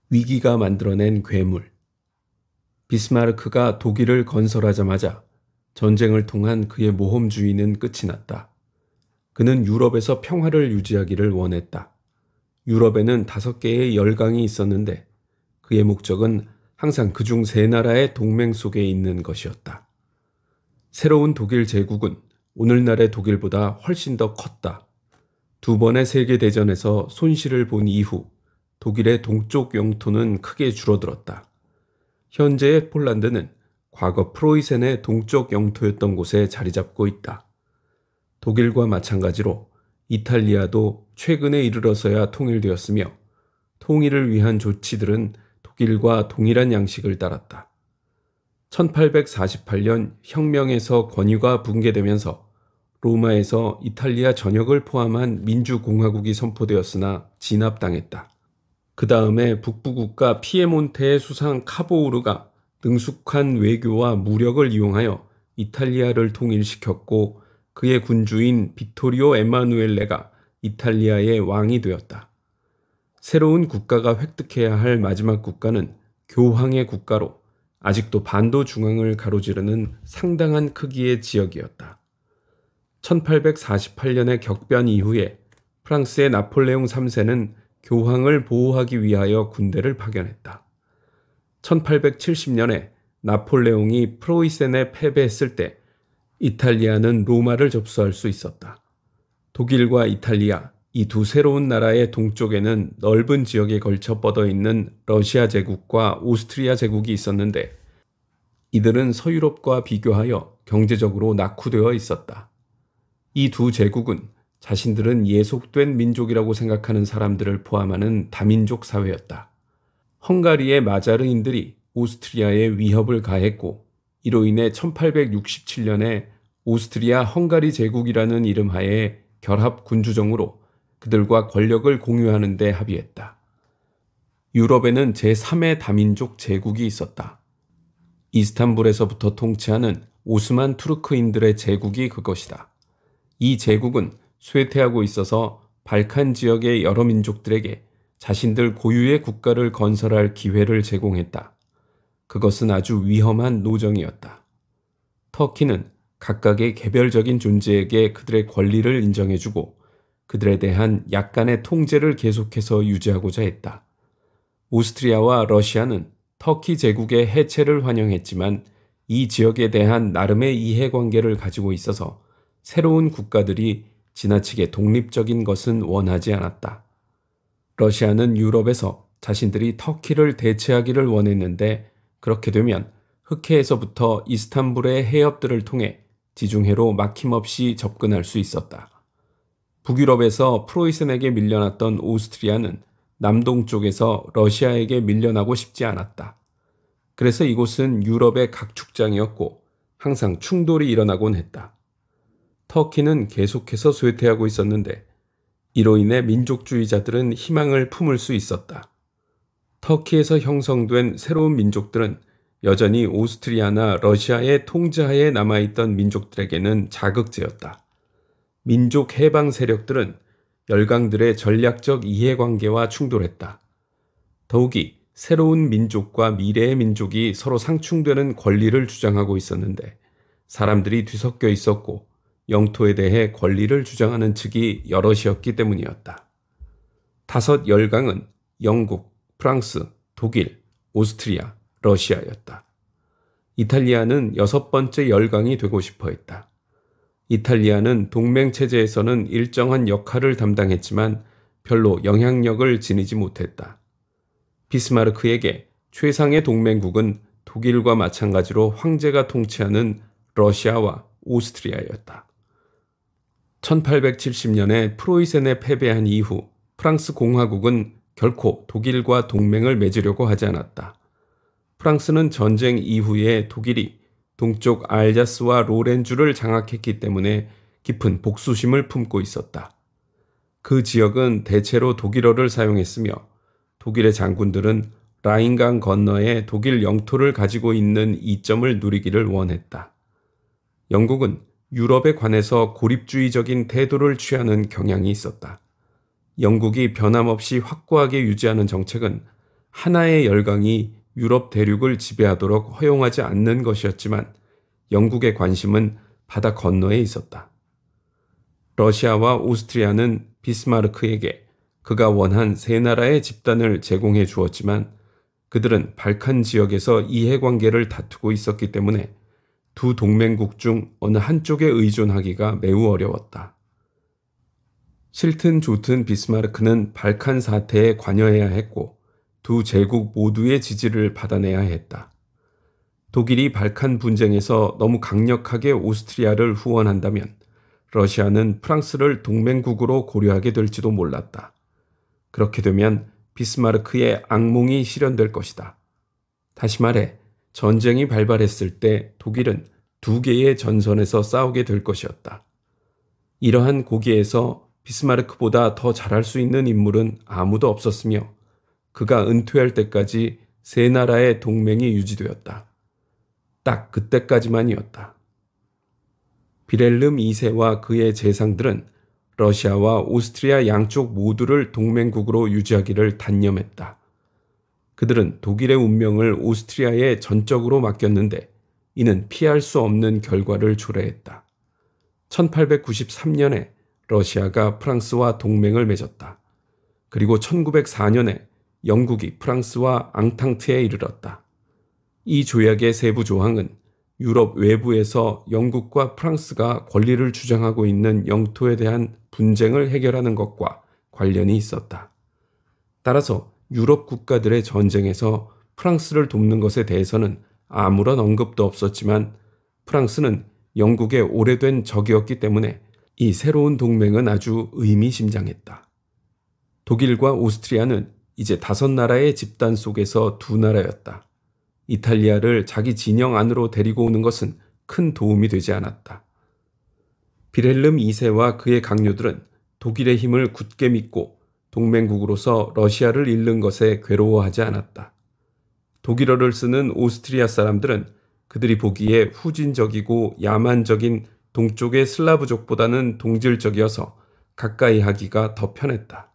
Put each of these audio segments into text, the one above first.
위기가 만들어낸 괴물. 비스마르크가 독일을 건설하자마자 전쟁을 통한 그의 모험주의는 끝이 났다. 그는 유럽에서 평화를 유지하기를 원했다. 유럽에는 5개의 열강이 있었는데 그의 목적은 항상 그중 3나라의 동맹 속에 있는 것이었다. 새로운 독일 제국은 오늘날의 독일보다 훨씬 더 컸다. 2번의 세계대전에서 손실을 본 이후 독일의 동쪽 영토는 크게 줄어들었다. 현재의 폴란드는 과거 프로이센의 동쪽 영토였던 곳에 자리 잡고 있다. 독일과 마찬가지로 이탈리아도 최근에 이르러서야 통일되었으며 통일을 위한 조치들은 독일과 동일한 양식을 따랐다. 1848년 혁명에서 권위가 붕괴되면서 로마에서 이탈리아 전역을 포함한 민주공화국이 선포되었으나 진압당했다. 그 다음에 북부국가 피에몬테의 수상 카보우르가 능숙한 외교와 무력을 이용하여 이탈리아를 통일시켰고 그의 군주인 비토리오 에마누엘레가 이탈리아의 왕이 되었다. 새로운 국가가 획득해야 할 마지막 국가는 교황의 국가로 아직도 반도 중앙을 가로지르는 상당한 크기의 지역이었다. 1848년의 격변 이후에 프랑스의 나폴레옹 3세는 교황을 보호하기 위하여 군대를 파견했다. 1870년에 나폴레옹이 프로이센에 패배했을 때 이탈리아는 로마를 접수할 수 있었다. 독일과 이탈리아, 이 두 새로운 나라의 동쪽에는 넓은 지역에 걸쳐 뻗어 있는 러시아 제국과 오스트리아 제국이 있었는데 이들은 서유럽과 비교하여 경제적으로 낙후되어 있었다. 이 두 제국은 자신들은 예속된 민족이라고 생각하는 사람들을 포함하는 다민족 사회였다. 헝가리의 마자르인들이 오스트리아에 위협을 가했고 이로 인해 1867년에 오스트리아 헝가리 제국이라는 이름 하에 결합 군주정으로 그들과 권력을 공유하는 데 합의했다. 유럽에는 제3의 다민족 제국이 있었다. 이스탄불에서부터 통치하는 오스만 투르크인들의 제국이 그것이다. 이 제국은 쇠퇴하고 있어서 발칸 지역의 여러 민족들에게 자신들 고유의 국가를 건설할 기회를 제공했다. 그것은 아주 위험한 노정이었다. 터키는 각각의 개별적인 존재에게 그들의 권리를 인정해주고 그들에 대한 약간의 통제를 계속해서 유지하고자 했다. 오스트리아와 러시아는 터키 제국의 해체를 환영했지만 이 지역에 대한 나름의 이해관계를 가지고 있어서 새로운 국가들이 지나치게 독립적인 것은 원하지 않았다. 러시아는 유럽에서 자신들이 터키를 대체하기를 원했는데 그렇게 되면 흑해에서부터 이스탄불의 해협들을 통해 지중해로 막힘없이 접근할 수 있었다. 북유럽에서 프로이센에게 밀려났던 오스트리아는 남동쪽에서 러시아에게 밀려나고 싶지 않았다. 그래서 이곳은 유럽의 각축장이었고 항상 충돌이 일어나곤 했다. 터키는 계속해서 쇠퇴하고 있었는데 이로 인해 민족주의자들은 희망을 품을 수 있었다. 터키에서 형성된 새로운 민족들은 여전히 오스트리아나 러시아의 통제하에 남아있던 민족들에게는 자극제였다. 민족 해방 세력들은 열강들의 전략적 이해관계와 충돌했다. 더욱이 새로운 민족과 미래의 민족이 서로 상충되는 권리를 주장하고 있었는데 사람들이 뒤섞여 있었고 영토에 대해 권리를 주장하는 측이 여럿이었기 때문이었다. 5 열강은 영국, 프랑스, 독일, 오스트리아, 러시아였다. 이탈리아는 6번째 열강이 되고 싶어 했다. 이탈리아는 동맹체제에서는 일정한 역할을 담당했지만 별로 영향력을 지니지 못했다. 비스마르크에게 최상의 동맹국은 독일과 마찬가지로 황제가 통치하는 러시아와 오스트리아였다. 1870년에 프로이센에 패배한 이후 프랑스 공화국은 결코 독일과 동맹을 맺으려고 하지 않았다. 프랑스는 전쟁 이후에 독일이 동쪽 알자스와 로렌주를 장악했기 때문에 깊은 복수심을 품고 있었다. 그 지역은 대체로 독일어를 사용했으며 독일의 장군들은 라인강 건너에 독일 영토를 가지고 있는 이점을 누리기를 원했다. 영국은 유럽에 관해서 고립주의적인 태도를 취하는 경향이 있었다. 영국이 변함없이 확고하게 유지하는 정책은 하나의 열강이 유럽 대륙을 지배하도록 허용하지 않는 것이었지만 영국의 관심은 바다 건너에 있었다. 러시아와 오스트리아는 비스마르크에게 그가 원한 세 나라의 집단을 제공해 주었지만 그들은 발칸 지역에서 이해관계를 다투고 있었기 때문에 두 동맹국 중 어느 한쪽에 의존하기가 매우 어려웠다. 싫든 좋든 비스마르크는 발칸 사태에 관여해야 했고 두 제국 모두의 지지를 받아내야 했다. 독일이 발칸 분쟁에서 너무 강력하게 오스트리아를 후원한다면 러시아는 프랑스를 동맹국으로 고려하게 될지도 몰랐다. 그렇게 되면 비스마르크의 악몽이 실현될 것이다. 다시 말해 전쟁이 발발했을 때 독일은 두 개의 전선에서 싸우게 될 것이었다. 이러한 고기에서 비스마르크보다 더 잘할 수 있는 인물은 아무도 없었으며 그가 은퇴할 때까지 세 나라의 동맹이 유지되었다. 딱 그때까지만이었다. 비렐름 2세와 그의 재상들은 러시아와 오스트리아 양쪽 모두를 동맹국으로 유지하기를 단념했다. 그들은 독일의 운명을 오스트리아에 전적으로 맡겼는데 이는 피할 수 없는 결과를 초래했다. 1893년에 러시아가 프랑스와 동맹을 맺었다. 그리고 1904년에 영국이 프랑스와 앙탕트에 이르렀다. 이 조약의 세부 조항은 유럽 외부에서 영국과 프랑스가 권리를 주장하고 있는 영토에 대한 분쟁을 해결하는 것과 관련이 있었다. 따라서 유럽 국가들의 전쟁에서 프랑스를 돕는 것에 대해서는 아무런 언급도 없었지만 프랑스는 영국의 오래된 적이었기 때문에 이 새로운 동맹은 아주 의미심장했다. 독일과 오스트리아는 이제 5나라의 집단 속에서 두 나라였다. 이탈리아를 자기 진영 안으로 데리고 오는 것은 큰 도움이 되지 않았다. 비렐름 2세와 그의 강요들은 독일의 힘을 굳게 믿고 동맹국으로서 러시아를 잃는 것에 괴로워하지 않았다. 독일어를 쓰는 오스트리아 사람들은 그들이 보기에 후진적이고 야만적인 동쪽의 슬라브족보다는 동질적이어서 가까이 하기가 더 편했다.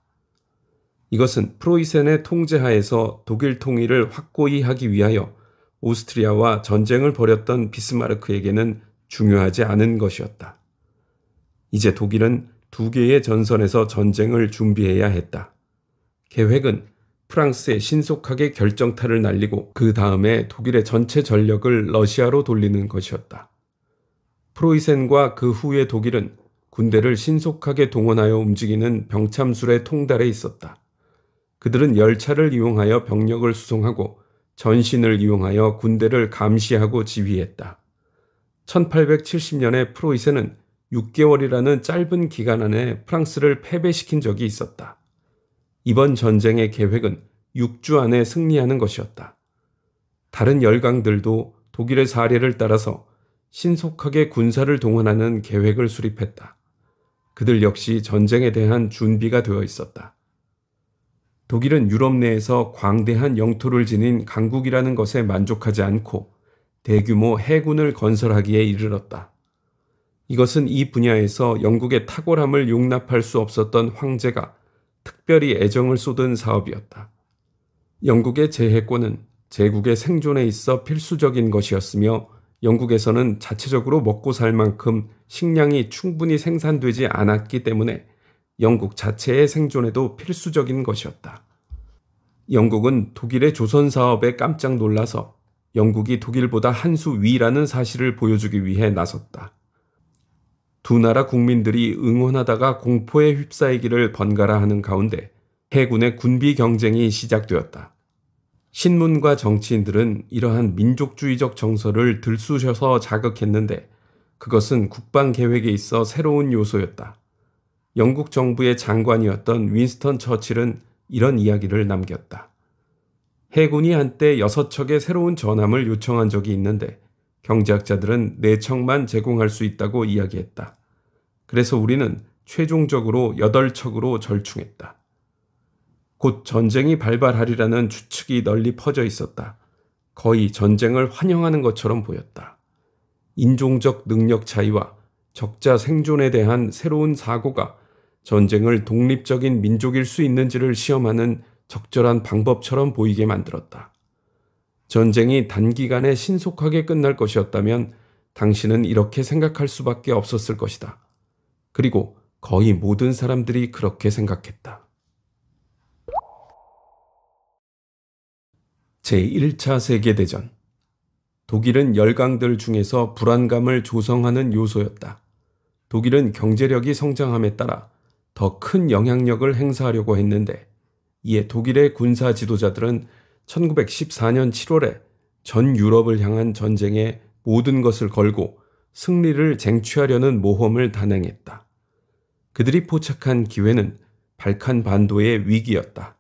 이것은 프로이센의 통제하에서 독일 통일을 확고히 하기 위하여 오스트리아와 전쟁을 벌였던 비스마르크에게는 중요하지 않은 것이었다. 이제 독일은 두 개의 전선에서 전쟁을 준비해야 했다. 계획은 프랑스에 신속하게 결정타를 날리고 그 다음에 독일의 전체 전력을 러시아로 돌리는 것이었다. 프로이센과 그 후의 독일은 군대를 신속하게 동원하여 움직이는 병참술의 통달에 있었다. 그들은 열차를 이용하여 병력을 수송하고 전신을 이용하여 군대를 감시하고 지휘했다. 1870년에 프로이센은 6개월이라는 짧은 기간 안에 프랑스를 패배시킨 적이 있었다. 이번 전쟁의 계획은 6주 안에 승리하는 것이었다. 다른 열강들도 독일의 사례를 따라서 신속하게 군사를 동원하는 계획을 수립했다. 그들 역시 전쟁에 대한 준비가 되어 있었다. 독일은 유럽 내에서 광대한 영토를 지닌 강국이라는 것에 만족하지 않고 대규모 해군을 건설하기에 이르렀다. 이것은 이 분야에서 영국의 탁월함을 용납할 수 없었던 황제가 특별히 애정을 쏟은 사업이었다. 영국의 제해권은 제국의 생존에 있어 필수적인 것이었으며 영국에서는 자체적으로 먹고 살 만큼 식량이 충분히 생산되지 않았기 때문에 영국 자체의 생존에도 필수적인 것이었다. 영국은 독일의 조선 사업에 깜짝 놀라서 영국이 독일보다 한 수 위라는 사실을 보여주기 위해 나섰다. 두 나라 국민들이 응원하다가 공포에 휩싸이기를 번갈아 하는 가운데 해군의 군비 경쟁이 시작되었다. 신문과 정치인들은 이러한 민족주의적 정서를 들쑤셔서 자극했는데 그것은 국방 계획에 있어 새로운 요소였다. 영국 정부의 장관이었던 윈스턴 처칠은 이런 이야기를 남겼다. 해군이 한때 6척의 새로운 전함을 요청한 적이 있는데 경제학자들은 4척만 제공할 수 있다고 이야기했다. 그래서 우리는 최종적으로 8척으로 절충했다. 곧 전쟁이 발발하리라는 추측이 널리 퍼져 있었다. 거의 전쟁을 환영하는 것처럼 보였다. 인종적 능력 차이와 적자 생존에 대한 새로운 사고가 전쟁을 독립적인 민족일 수 있는지를 시험하는 적절한 방법처럼 보이게 만들었다. 전쟁이 단기간에 신속하게 끝날 것이었다면 당신은 이렇게 생각할 수밖에 없었을 것이다. 그리고 거의 모든 사람들이 그렇게 생각했다. 제1차 세계대전. 독일은 열강들 중에서 불안감을 조성하는 요소였다. 독일은 경제력이 성장함에 따라 더 큰 영향력을 행사하려고 했는데, 이에 독일의 군사 지도자들은 1914년 7월에 전 유럽을 향한 전쟁에 모든 것을 걸고 승리를 쟁취하려는 모험을 단행했다. 그들이 포착한 기회는 발칸 반도의 위기였다.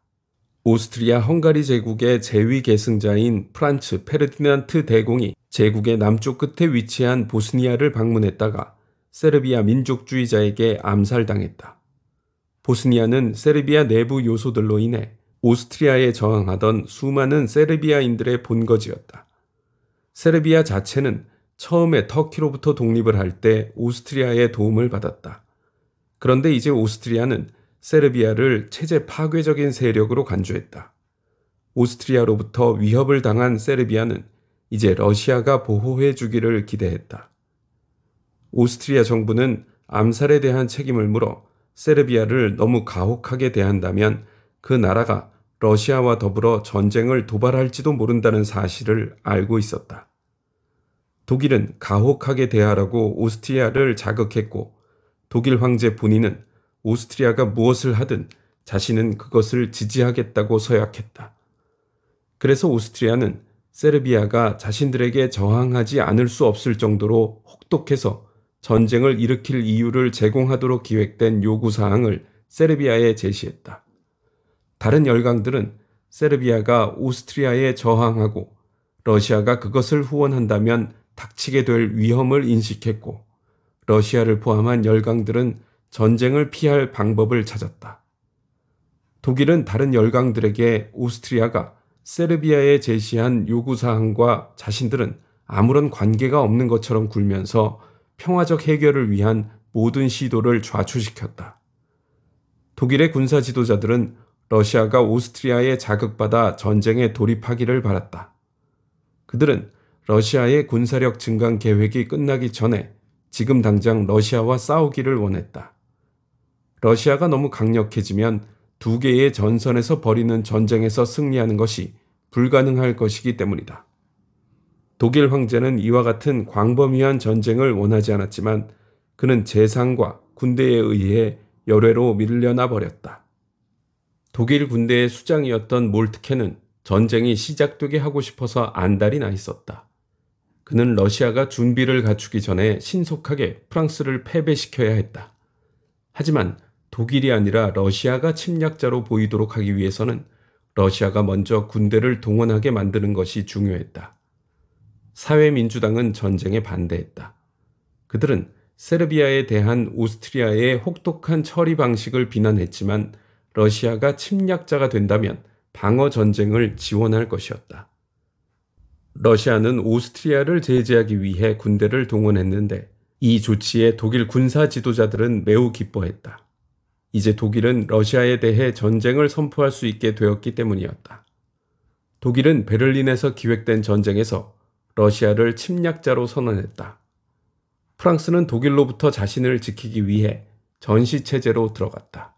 오스트리아 헝가리 제국의 제위 계승자인 프란츠 페르디난트 대공이 제국의 남쪽 끝에 위치한 보스니아를 방문했다가 세르비아 민족주의자에게 암살당했다. 보스니아는 세르비아 내부 요소들로 인해 오스트리아에 저항하던 수많은 세르비아인들의 본거지였다. 세르비아 자체는 처음에 터키로부터 독립을 할 때 오스트리아의 도움을 받았다. 그런데 이제 오스트리아는 세르비아를 체제 파괴적인 세력으로 간주했다. 오스트리아로부터 위협을 당한 세르비아는 이제 러시아가 보호해 주기를 기대했다. 오스트리아 정부는 암살에 대한 책임을 물어 세르비아를 너무 가혹하게 대한다면 그 나라가 러시아와 더불어 전쟁을 도발할지도 모른다는 사실을 알고 있었다. 독일은 가혹하게 대하라고 오스트리아를 자극했고, 독일 황제 본인은 오스트리아가 무엇을 하든 자신은 그것을 지지하겠다고 서약했다. 그래서 오스트리아는 세르비아가 자신들에게 저항하지 않을 수 없을 정도로 혹독해서 전쟁을 일으킬 이유를 제공하도록 기획된 요구사항을 세르비아에 제시했다. 다른 열강들은 세르비아가 오스트리아에 저항하고 러시아가 그것을 후원한다면 닥치게 될 위험을 인식했고, 러시아를 포함한 열강들은 전쟁을 피할 방법을 찾았다. 독일은 다른 열강들에게 오스트리아가 세르비아에 제시한 요구사항과 자신들은 아무런 관계가 없는 것처럼 굴면서 평화적 해결을 위한 모든 시도를 좌초시켰다. 독일의 군사 지도자들은 러시아가 오스트리아에 자극받아 전쟁에 돌입하기를 바랐다. 그들은 러시아의 군사력 증강 계획이 끝나기 전에 지금 당장 러시아와 싸우기를 원했다. 러시아가 너무 강력해지면 두 개의 전선에서 벌이는 전쟁에서 승리하는 것이 불가능할 것이기 때문이다. 독일 황제는 이와 같은 광범위한 전쟁을 원하지 않았지만 그는 재상과 군대에 의해 열외로 밀려나 버렸다. 독일 군대의 수장이었던 몰트케는 전쟁이 시작되게 하고 싶어서 안달이 나 있었다. 그는 러시아가 준비를 갖추기 전에 신속하게 프랑스를 패배시켜야 했다. 하지만 독일이 아니라 러시아가 침략자로 보이도록 하기 위해서는 러시아가 먼저 군대를 동원하게 만드는 것이 중요했다. 사회민주당은 전쟁에 반대했다. 그들은 세르비아에 대한 오스트리아의 혹독한 처리 방식을 비난했지만 러시아가 침략자가 된다면 방어 전쟁을 지원할 것이었다. 러시아는 오스트리아를 제재하기 위해 군대를 동원했는데 이 조치에 독일 군사 지도자들은 매우 기뻐했다. 이제 독일은 러시아에 대해 전쟁을 선포할 수 있게 되었기 때문이었다. 독일은 베를린에서 기획된 전쟁에서 러시아를 침략자로 선언했다. 프랑스는 독일로부터 자신을 지키기 위해 전시체제로 들어갔다.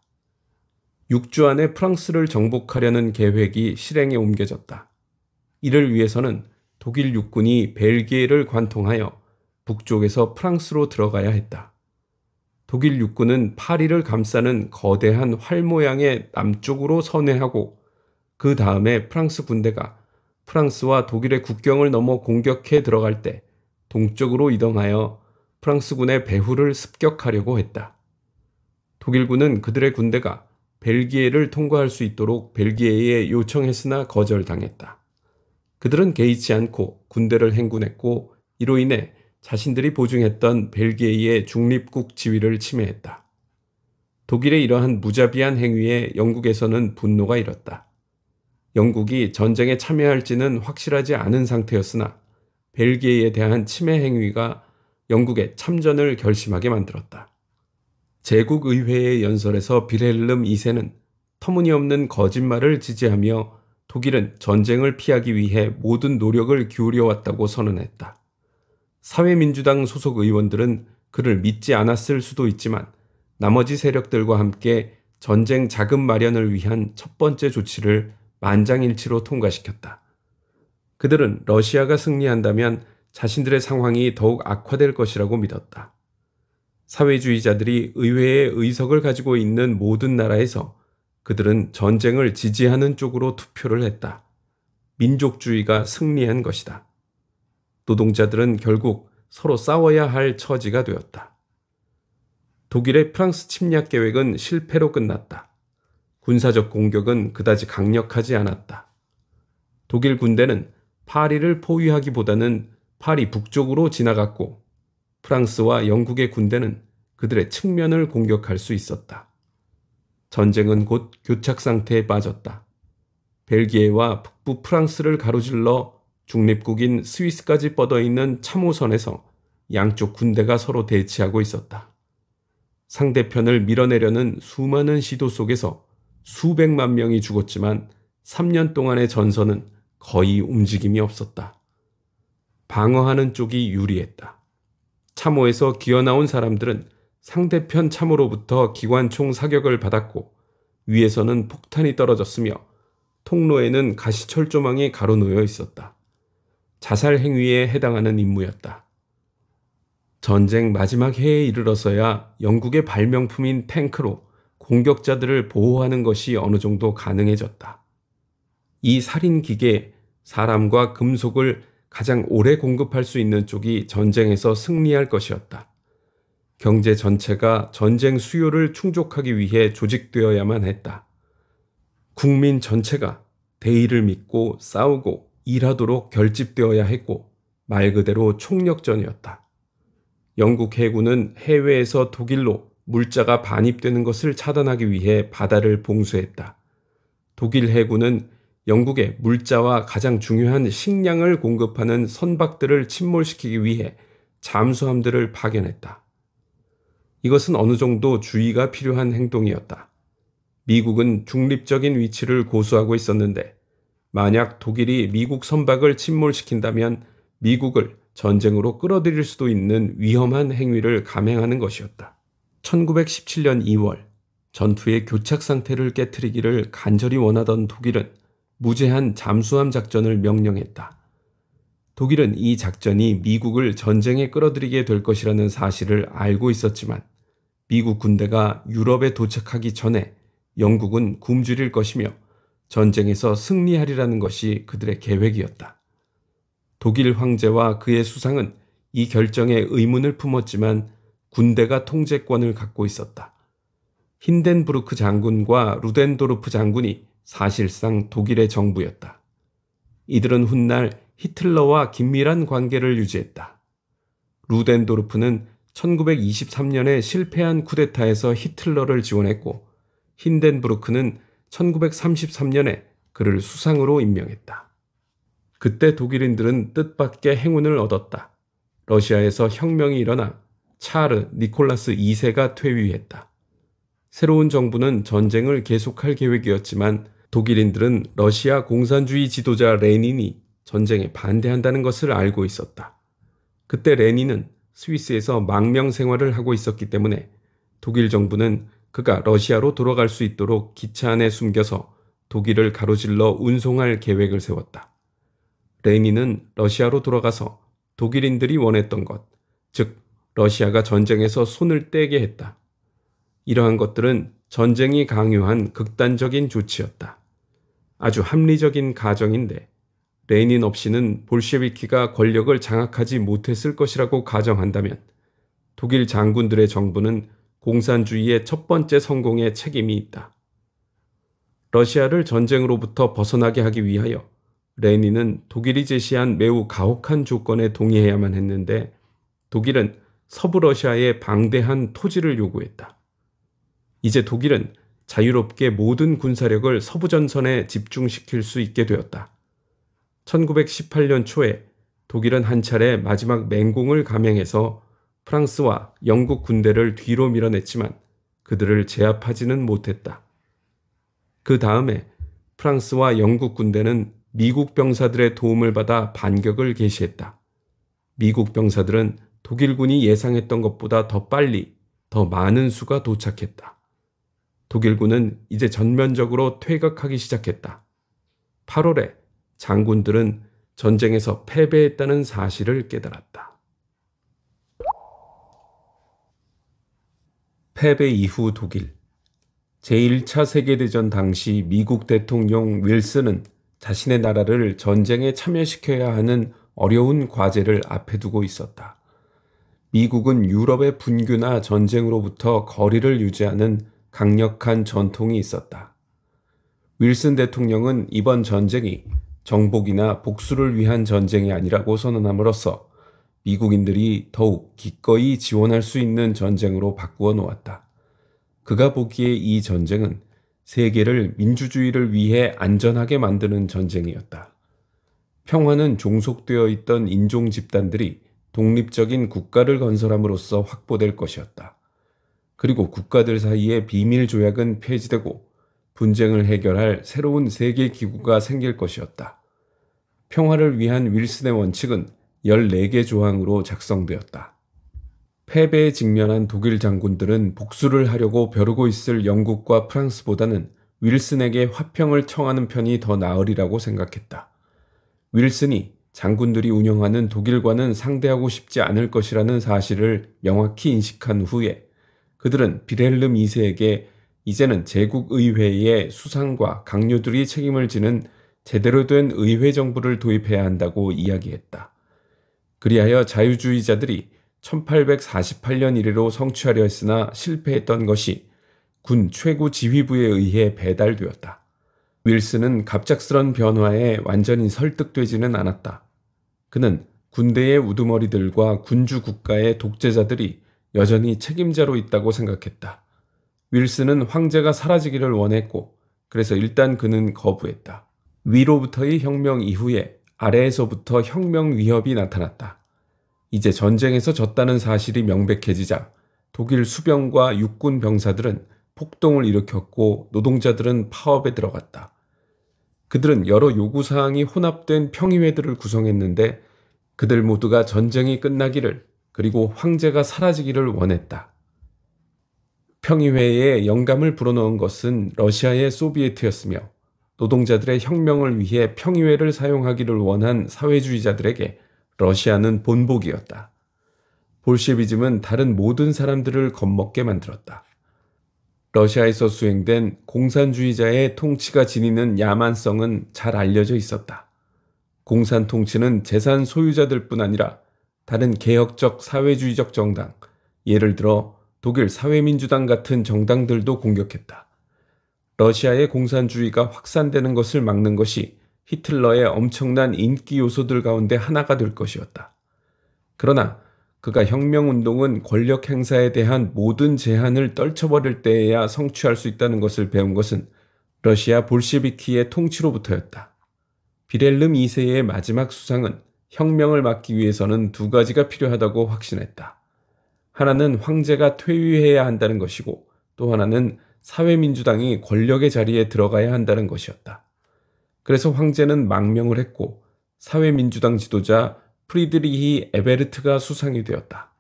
6주 안에 프랑스를 정복하려는 계획이 실행에 옮겨졌다. 이를 위해서는 독일 육군이 벨기에를 관통하여 북쪽에서 프랑스로 들어가야 했다. 독일 육군은 파리를 감싸는 거대한 활 모양의 남쪽으로 선회하고 그 다음에 프랑스 군대가 프랑스와 독일의 국경을 넘어 공격해 들어갈 때 동쪽으로 이동하여 프랑스군의 배후를 습격하려고 했다. 독일군은 그들의 군대가 벨기에를 통과할 수 있도록 벨기에에 요청했으나 거절당했다. 그들은 개의치 않고 군대를 행군했고 이로 인해 자신들이 보증했던 벨기에의 중립국 지위를 침해했다. 독일의 이러한 무자비한 행위에 영국에서는 분노가 일었다. 영국이 전쟁에 참여할지는 확실하지 않은 상태였으나 벨기에에 대한 침해 행위가 영국의 참전을 결심하게 만들었다. 제국의회의 연설에서 빌헬름 2세는 터무니없는 거짓말을 지지하며 독일은 전쟁을 피하기 위해 모든 노력을 기울여왔다고 선언했다. 사회민주당 소속 의원들은 그를 믿지 않았을 수도 있지만 나머지 세력들과 함께 전쟁 자금 마련을 위한 첫 번째 조치를 만장일치로 통과시켰다. 그들은 러시아가 승리한다면 자신들의 상황이 더욱 악화될 것이라고 믿었다. 사회주의자들이 의회에 의석을 가지고 있는 모든 나라에서 그들은 전쟁을 지지하는 쪽으로 투표를 했다. 민족주의가 승리한 것이다. 노동자들은 결국 서로 싸워야 할 처지가 되었다. 독일의 프랑스 침략 계획은 실패로 끝났다. 군사적 공격은 그다지 강력하지 않았다. 독일 군대는 파리를 포위하기보다는 파리 북쪽으로 지나갔고 프랑스와 영국의 군대는 그들의 측면을 공격할 수 있었다. 전쟁은 곧 교착 상태에 빠졌다. 벨기에와 북부 프랑스를 가로질러 중립국인 스위스까지 뻗어있는 참호선에서 양쪽 군대가 서로 대치하고 있었다. 상대편을 밀어내려는 수많은 시도 속에서 수백만 명이 죽었지만 3년 동안의 전선은 거의 움직임이 없었다. 방어하는 쪽이 유리했다. 참호에서 기어나온 사람들은 상대편 참호로부터 기관총 사격을 받았고 위에서는 폭탄이 떨어졌으며 통로에는 가시철조망이 가로놓여 있었다. 자살 행위에 해당하는 임무였다. 전쟁 마지막 해에 이르러서야 영국의 발명품인 탱크로 공격자들을 보호하는 것이 어느 정도 가능해졌다. 이 살인 기계에 사람과 금속을 가장 오래 공급할 수 있는 쪽이 전쟁에서 승리할 것이었다. 경제 전체가 전쟁 수요를 충족하기 위해 조직되어야만 했다. 국민 전체가 대의를 믿고 싸우고 일하도록 결집되어야 했고 말 그대로 총력전이었다. 영국 해군은 해외에서 독일로 물자가 반입되는 것을 차단하기 위해 바다를 봉쇄했다. 독일 해군은 영국의 물자와 가장 중요한 식량을 공급하는 선박들을 침몰시키기 위해 잠수함들을 파견했다. 이것은 어느 정도 주의가 필요한 행동이었다. 미국은 중립적인 위치를 고수하고 있었는데 만약 독일이 미국 선박을 침몰시킨다면 미국을 전쟁으로 끌어들일 수도 있는 위험한 행위를 감행하는 것이었다. 1917년 2월 전투의 교착 상태를 깨트리기를 간절히 원하던 독일은 무제한 잠수함 작전을 명령했다. 독일은 이 작전이 미국을 전쟁에 끌어들이게 될 것이라는 사실을 알고 있었지만 미국 군대가 유럽에 도착하기 전에 영국은 굶주릴 것이며 전쟁에서 승리하리라는 것이 그들의 계획이었다. 독일 황제와 그의 수상은 이 결정에 의문을 품었지만 군대가 통제권을 갖고 있었다. 힌덴부르크 장군과 루덴도르프 장군이 사실상 독일의 정부였다. 이들은 훗날 히틀러와 긴밀한 관계를 유지했다. 루덴도르프는 1923년에 실패한 쿠데타에서 히틀러를 지원했고 힌덴부르크는 1933년에 그를 수상으로 임명했다. 그때 독일인들은 뜻밖의 행운을 얻었다. 러시아에서 혁명이 일어나 차르 니콜라스 2세가 퇴위했다. 새로운 정부는 전쟁을 계속할 계획이었지만 독일인들은 러시아 공산주의 지도자 레닌이 전쟁에 반대한다는 것을 알고 있었다. 그때 레닌은 스위스에서 망명 생활을 하고 있었기 때문에 독일 정부는 그가 러시아로 돌아갈 수 있도록 기차 안에 숨겨서 독일을 가로질러 운송할 계획을 세웠다. 레닌은 러시아로 돌아가서 독일인들이 원했던 것, 즉 러시아가 전쟁에서 손을 떼게 했다. 이러한 것들은 전쟁이 강요한 극단적인 조치였다. 아주 합리적인 가정인데 레닌 없이는 볼셰비키가 권력을 장악하지 못했을 것이라고 가정한다면 독일 장군들의 정부는 공산주의의 첫 번째 성공에 책임이 있다. 러시아를 전쟁으로부터 벗어나게 하기 위하여 레닌은 독일이 제시한 매우 가혹한 조건에 동의해야만 했는데 독일은 서부 러시아에 방대한 토지를 요구했다. 이제 독일은 자유롭게 모든 군사력을 서부 전선에 집중시킬 수 있게 되었다. 1918년 초에 독일은 한 차례 마지막 맹공을 감행해서 프랑스와 영국 군대를 뒤로 밀어냈지만 그들을 제압하지는 못했다. 그 다음에 프랑스와 영국 군대는 미국 병사들의 도움을 받아 반격을 개시했다. 미국 병사들은 독일군이 예상했던 것보다 더 빨리, 더 많은 수가 도착했다. 독일군은 이제 전면적으로 퇴각하기 시작했다. 8월에 장군들은 전쟁에서 패배했다는 사실을 깨달았다. 패배 이후 독일. 제1차 세계대전 당시 미국 대통령 윌슨은 자신의 나라를 전쟁에 참여시켜야 하는 어려운 과제를 앞에 두고 있었다. 미국은 유럽의 분규나 전쟁으로부터 거리를 유지하는 강력한 전통이 있었다. 윌슨 대통령은 이번 전쟁이 정복이나 복수를 위한 전쟁이 아니라고 선언함으로써 미국인들이 더욱 기꺼이 지원할 수 있는 전쟁으로 바꾸어 놓았다. 그가 보기에 이 전쟁은 세계를 민주주의를 위해 안전하게 만드는 전쟁이었다. 평화는 종속되어 있던 인종 집단들이 독립적인 국가를 건설함으로써 확보될 것이었다. 그리고 국가들 사이의 비밀 조약은 폐지되고 분쟁을 해결할 새로운 세계 기구가 생길 것이었다. 평화를 위한 윌슨의 원칙은 14개 조항으로 작성되었다. 패배에 직면한 독일 장군들은 복수를 하려고 벼르고 있을 영국과 프랑스보다는 윌슨에게 화평을 청하는 편이 더 나으리라고 생각했다. 윌슨이 장군들이 운영하는 독일과는 상대하고 싶지 않을 것이라는 사실을 명확히 인식한 후에 그들은 빌헬름 2세에게 이제는 제국의회의 수상과 강요들이 책임을 지는 제대로 된 의회 정부를 도입해야 한다고 이야기했다. 그리하여 자유주의자들이 1848년 이래로 성취하려 했으나 실패했던 것이 군 최고 지휘부에 의해 배달되었다. 윌슨은 갑작스런 변화에 완전히 설득되지는 않았다. 그는 군대의 우두머리들과 군주 국가의 독재자들이 여전히 책임자로 있다고 생각했다. 윌슨은 황제가 사라지기를 원했고 그래서 일단 그는 거부했다. 위로부터의 혁명 이후에 아래에서부터 혁명 위협이 나타났다. 이제 전쟁에서 졌다는 사실이 명백해지자 독일 수병과 육군 병사들은 폭동을 일으켰고 노동자들은 파업에 들어갔다. 그들은 여러 요구사항이 혼합된 평의회들을 구성했는데 그들 모두가 전쟁이 끝나기를 그리고 황제가 사라지기를 원했다. 평의회에 영감을 불어넣은 것은 러시아의 소비에트였으며 노동자들의 혁명을 위해 평의회를 사용하기를 원한 사회주의자들에게 러시아는 본보기였다. 볼셰비즘은 다른 모든 사람들을 겁먹게 만들었다. 러시아에서 수행된 공산주의자의 통치가 지니는 야만성은 잘 알려져 있었다. 공산 통치는 재산 소유자들뿐 아니라 다른 개혁적 사회주의적 정당, 예를 들어 독일 사회민주당 같은 정당들도 공격했다. 러시아의 공산주의가 확산되는 것을 막는 것이 히틀러의 엄청난 인기 요소들 가운데 하나가 될 것이었다. 그러나 그가 혁명운동은 권력 행사에 대한 모든 제한을 떨쳐버릴 때에야 성취할 수 있다는 것을 배운 것은 러시아 볼셰비키의 통치로부터였다. 빌헬름 2세의 마지막 수상은 혁명을 막기 위해서는 두 가지가 필요하다고 확신했다. 하나는 황제가 퇴위해야 한다는 것이고 또 하나는 사회민주당이 권력의 자리에 들어가야 한다는 것이었다. 그래서 황제는 망명을 했고 사회민주당 지도자 프리드리히 에베르트가 수상이 되었다.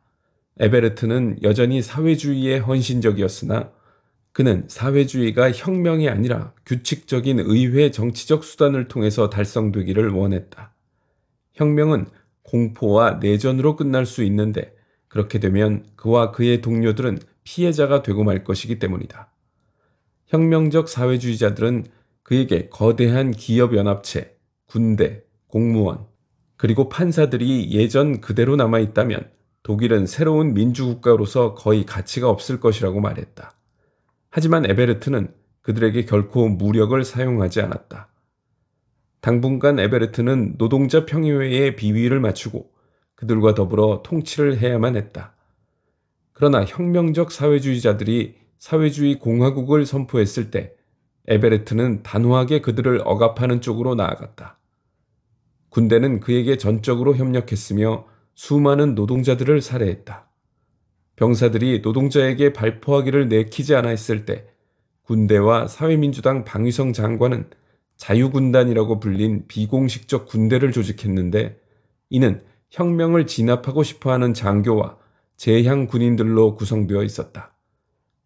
에베르트는 여전히 사회주의에 헌신적이었으나 그는 사회주의가 혁명이 아니라 규칙적인 의회 정치적 수단을 통해서 달성되기를 원했다. 혁명은 공포와 내전으로 끝날 수 있는데 그렇게 되면 그와 그의 동료들은 피해자가 되고 말 것이기 때문이다. 혁명적 사회주의자들은 그에게 거대한 기업연합체, 군대, 공무원, 그리고 판사들이 예전 그대로 남아있다면 독일은 새로운 민주국가로서 거의 가치가 없을 것이라고 말했다. 하지만 에베르트는 그들에게 결코 무력을 사용하지 않았다. 당분간 에베르트는 노동자 평의회의 비위를 맞추고 그들과 더불어 통치를 해야만 했다. 그러나 혁명적 사회주의자들이 사회주의 공화국을 선포했을 때 에베르트는 단호하게 그들을 억압하는 쪽으로 나아갔다. 군대는 그에게 전적으로 협력했으며 수많은 노동자들을 살해했다. 병사들이 노동자에게 발포하기를 내키지 않아 했을 때 군대와 사회민주당 방위성 장관은 자유군단이라고 불린 비공식적 군대를 조직했는데, 이는 혁명을 진압하고 싶어하는 장교와 제향 군인들로 구성되어 있었다.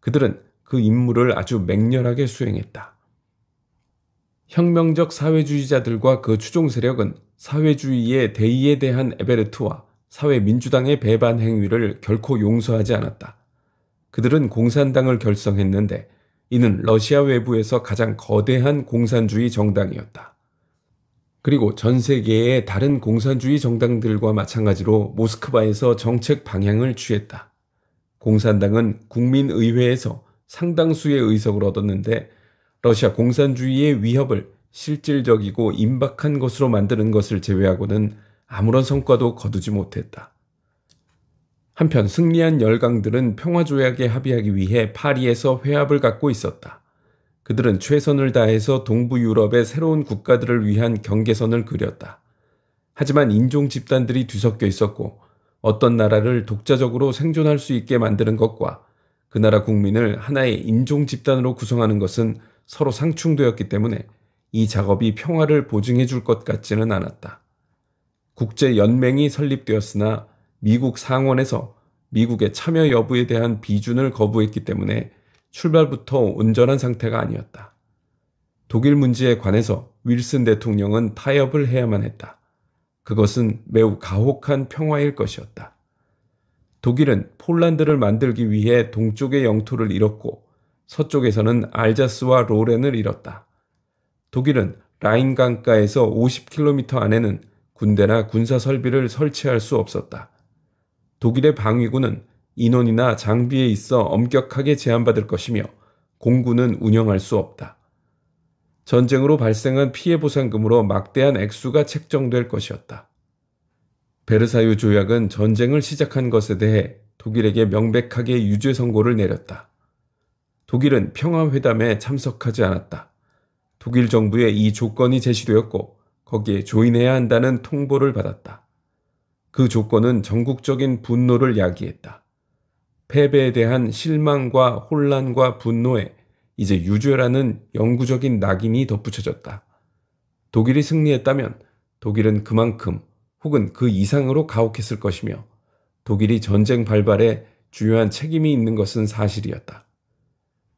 그들은 그 임무를 아주 맹렬하게 수행했다. 혁명적 사회주의자들과 그 추종 세력은 사회주의의 대의에 대한 에베르트와 사회민주당의 배반 행위를 결코 용서하지 않았다. 그들은 공산당을 결성했는데 이는 러시아 외부에서 가장 거대한 공산주의 정당이었다. 그리고 전 세계의 다른 공산주의 정당들과 마찬가지로 모스크바에서 정책 방향을 취했다. 공산당은 국민의회에서 상당수의 의석을 얻었는데 러시아 공산주의의 위협을 실질적이고 임박한 것으로 만드는 것을 제외하고는 아무런 성과도 거두지 못했다. 한편 승리한 열강들은 평화조약에 합의하기 위해 파리에서 회합을 갖고 있었다. 그들은 최선을 다해서 동부 유럽의 새로운 국가들을 위한 경계선을 그렸다. 하지만 인종 집단들이 뒤섞여 있었고 어떤 나라를 독자적으로 생존할 수 있게 만드는 것과 그 나라 국민을 하나의 인종 집단으로 구성하는 것은 서로 상충되었기 때문에 이 작업이 평화를 보증해 줄 것 같지는 않았다. 국제연맹이 설립되었으나 미국 상원에서 미국의 참여 여부에 대한 비준을 거부했기 때문에 출발부터 온전한 상태가 아니었다. 독일 문제에 관해서 윌슨 대통령은 타협을 해야만 했다. 그것은 매우 가혹한 평화일 것이었다. 독일은 폴란드를 만들기 위해 동쪽의 영토를 잃었고 서쪽에서는 알자스와 로렌을 잃었다. 독일은 라인 강가에서 50km 안에는 군대나 군사 설비를 설치할 수 없었다. 독일의 방위군은 인원이나 장비에 있어 엄격하게 제한받을 것이며 공군은 운영할 수 없다. 전쟁으로 발생한 피해 보상금으로 막대한 액수가 책정될 것이었다. 베르사유 조약은 전쟁을 시작한 것에 대해 독일에게 명백하게 유죄 선고를 내렸다. 독일은 평화회담에 참석하지 않았다. 독일 정부에 이 조건이 제시되었고 거기에 조인해야 한다는 통보를 받았다. 그 조건은 전국적인 분노를 야기했다. 패배에 대한 실망과 혼란과 분노에 이제 유죄라는 영구적인 낙인이 덧붙여졌다. 독일이 승리했다면 독일은 그만큼 혹은 그 이상으로 가혹했을 것이며 독일이 전쟁 발발에 중요한 책임이 있는 것은 사실이었다.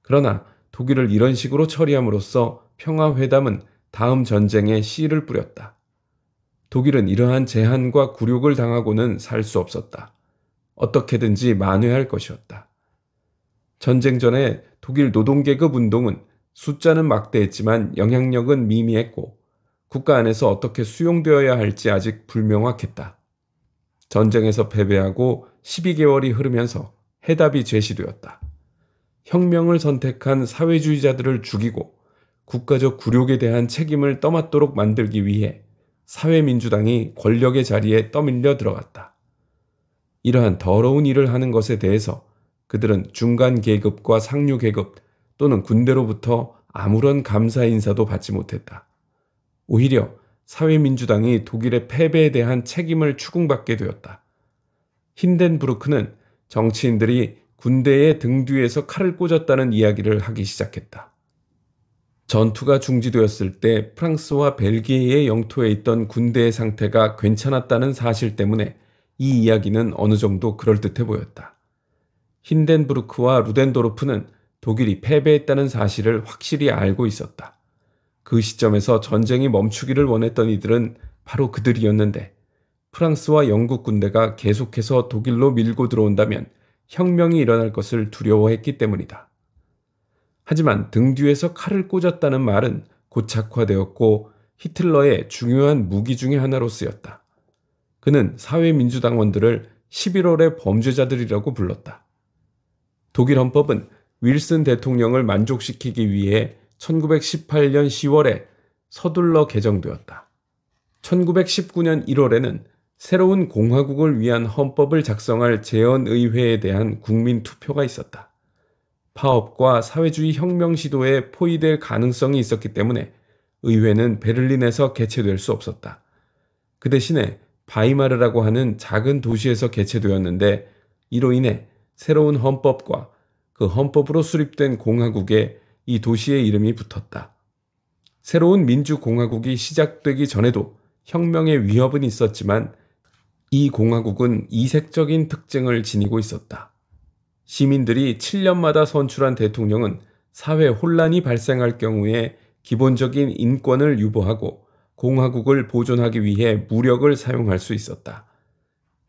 그러나 독일을 이런 식으로 처리함으로써 평화회담은 다음 전쟁에 씨를 뿌렸다. 독일은 이러한 제한과 굴욕을 당하고는 살 수 없었다. 어떻게든지 만회할 것이었다. 전쟁 전에 독일 노동계급 운동은 숫자는 막대했지만 영향력은 미미했고 국가 안에서 어떻게 수용되어야 할지 아직 불명확했다. 전쟁에서 패배하고 12개월이 흐르면서 해답이 제시되었다. 혁명을 선택한 사회주의자들을 죽이고 국가적 굴욕에 대한 책임을 떠맡도록 만들기 위해 사회민주당이 권력의 자리에 떠밀려 들어갔다. 이러한 더러운 일을 하는 것에 대해서 그들은 중간 계급과 상류 계급 또는 군대로부터 아무런 감사 인사도 받지 못했다. 오히려 사회민주당이 독일의 패배에 대한 책임을 추궁받게 되었다. 힌덴부르크는 정치인들이 군대의 등 뒤에서 칼을 꽂았다는 이야기를 하기 시작했다. 전투가 중지되었을 때 프랑스와 벨기에의 영토에 있던 군대의 상태가 괜찮았다는 사실 때문에 이 이야기는 어느 정도 그럴듯해 보였다. 힌덴부르크와 루덴도르프는 독일이 패배했다는 사실을 확실히 알고 있었다. 그 시점에서 전쟁이 멈추기를 원했던 이들은 바로 그들이었는데 프랑스와 영국 군대가 계속해서 독일로 밀고 들어온다면 혁명이 일어날 것을 두려워했기 때문이다. 하지만 등 뒤에서 칼을 꽂았다는 말은 고착화되었고 히틀러의 중요한 무기 중의 하나로 쓰였다. 그는 사회민주당원들을 11월의 범죄자들이라고 불렀다. 독일 헌법은 윌슨 대통령을 만족시키기 위해 1918년 10월에 서둘러 개정되었다. 1919년 1월에는 새로운 공화국을 위한 헌법을 작성할 재헌의회에 대한 국민 투표가 있었다. 파업과 사회주의 혁명 시도에 포위될 가능성이 있었기 때문에 의회는 베를린에서 개최될 수 없었다. 그 대신에 바이마르라고 하는 작은 도시에서 개최되었는데 이로 인해 새로운 헌법과 그 헌법으로 수립된 공화국에 이 도시의 이름이 붙었다. 새로운 민주공화국이 시작되기 전에도 혁명의 위협은 있었지만 이 공화국은 이색적인 특징을 지니고 있었다. 시민들이 7년마다 선출한 대통령은 사회 혼란이 발생할 경우에 기본적인 인권을 유보하고 공화국을 보존하기 위해 무력을 사용할 수 있었다.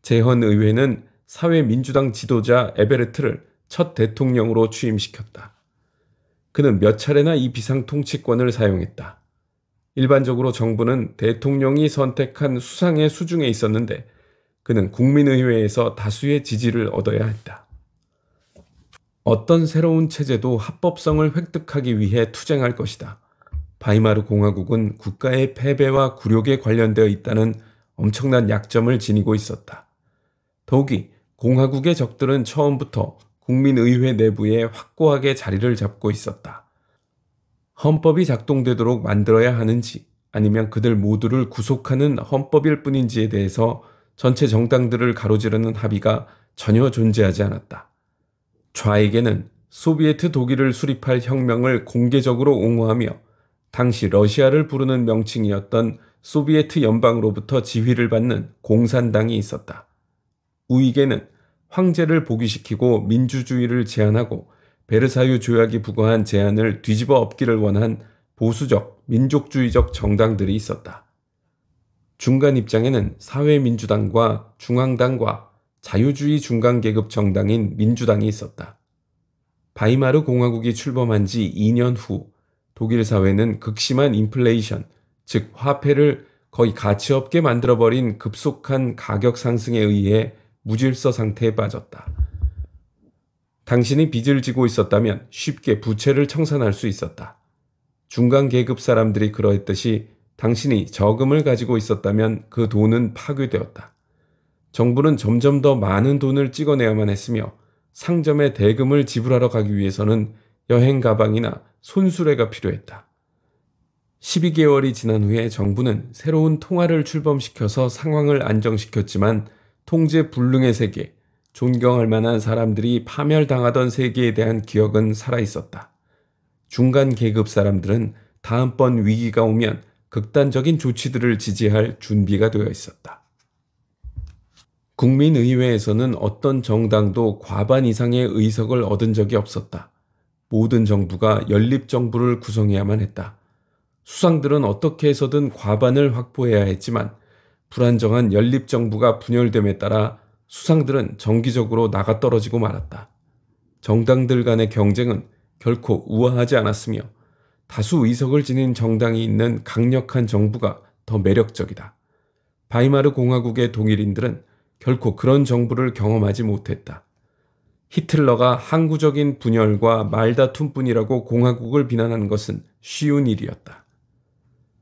재헌의회는 사회민주당 지도자 에베르트를 첫 대통령으로 취임시켰다. 그는 몇 차례나 이 비상통치권을 사용했다. 일반적으로 정부는 대통령이 선택한 수상의 수중에 있었는데 그는 국민의회에서 다수의 지지를 얻어야 했다. 어떤 새로운 체제도 합법성을 획득하기 위해 투쟁할 것이다. 바이마르 공화국은 국가의 패배와 굴욕에 관련되어 있다는 엄청난 약점을 지니고 있었다. 더욱이 공화국의 적들은 처음부터 국민의회 내부에 확고하게 자리를 잡고 있었다. 헌법이 작동되도록 만들어야 하는지 아니면 그들 모두를 구속하는 헌법일 뿐인지에 대해서 전체 정당들을 가로지르는 합의가 전혀 존재하지 않았다. 좌에게는 소비에트 독일을 수립할 혁명을 공개적으로 옹호하며 당시 러시아를 부르는 명칭이었던 소비에트 연방으로부터 지휘를 받는 공산당이 있었다. 우익에는 황제를 복위시키고 민주주의를 제한하고 베르사유 조약이 부과한 제한을 뒤집어 엎기를 원한 보수적, 민족주의적 정당들이 있었다. 중간 입장에는 사회민주당과 중앙당과 자유주의 중간계급 정당인 민주당이 있었다. 바이마르 공화국이 출범한 지 2년 후 독일 사회는 극심한 인플레이션, 즉 화폐를 거의 가치 없게 만들어버린 급속한 가격 상승에 의해 무질서 상태에 빠졌다. 당신이 빚을 지고 있었다면 쉽게 부채를 청산할 수 있었다. 중간 계급 사람들이 그러했듯이 당신이 저금을 가지고 있었다면 그 돈은 파괴되었다. 정부는 점점 더 많은 돈을 찍어내야만 했으며 상점에 대금을 지불하러 가기 위해서는 여행 가방이나 손수레가 필요했다. 12개월이 지난 후에 정부는 새로운 통화를 출범시켜서 상황을 안정시켰지만 통제 불능의 세계, 존경할 만한 사람들이 파멸당하던 세계에 대한 기억은 살아있었다. 중간 계급 사람들은 다음번 위기가 오면 극단적인 조치들을 지지할 준비가 되어 있었다. 국민의회에서는 어떤 정당도 과반 이상의 의석을 얻은 적이 없었다. 모든 정부가 연립정부를 구성해야만 했다. 수상들은 어떻게 해서든 과반을 확보해야 했지만 불안정한 연립정부가 분열됨에 따라 수상들은 정기적으로 나가떨어지고 말았다. 정당들 간의 경쟁은 결코 우아하지 않았으며 다수 의석을 지닌 정당이 있는 강력한 정부가 더 매력적이다. 바이마르 공화국의 동일인들은 결코 그런 정부를 경험하지 못했다. 히틀러가 항구적인 분열과 말다툼뿐이라고 공화국을 비난하는 것은 쉬운 일이었다.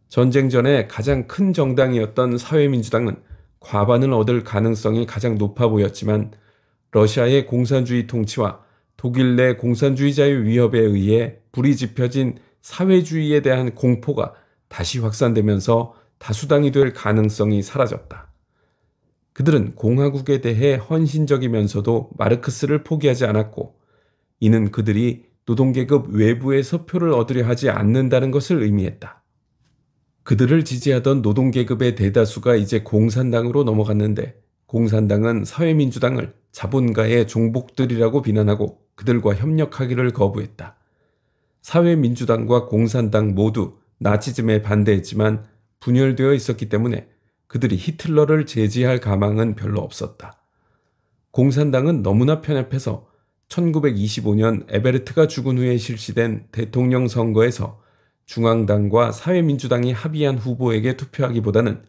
전쟁 전에 가장 큰 정당이었던 사회민주당은 과반을 얻을 가능성이 가장 높아 보였지만 러시아의 공산주의 통치와 독일 내 공산주의자의 위협에 의해 불이 지펴진 사회주의에 대한 공포가 다시 확산되면서 다수당이 될 가능성이 사라졌다. 그들은 공화국에 대해 헌신적이면서도 마르크스를 포기하지 않았고 이는 그들이 노동계급 외부에서 표를 얻으려 하지 않는다는 것을 의미했다. 그들을 지지하던 노동계급의 대다수가 이제 공산당으로 넘어갔는데 공산당은 사회민주당을 자본가의 종복들이라고 비난하고 그들과 협력하기를 거부했다. 사회민주당과 공산당 모두 나치즘에 반대했지만 분열되어 있었기 때문에 그들이 히틀러를 제지할 가망은 별로 없었다. 공산당은 너무나 편협해서 1925년 에베르트가 죽은 후에 실시된 대통령 선거에서 중앙당과 사회민주당이 합의한 후보에게 투표하기보다는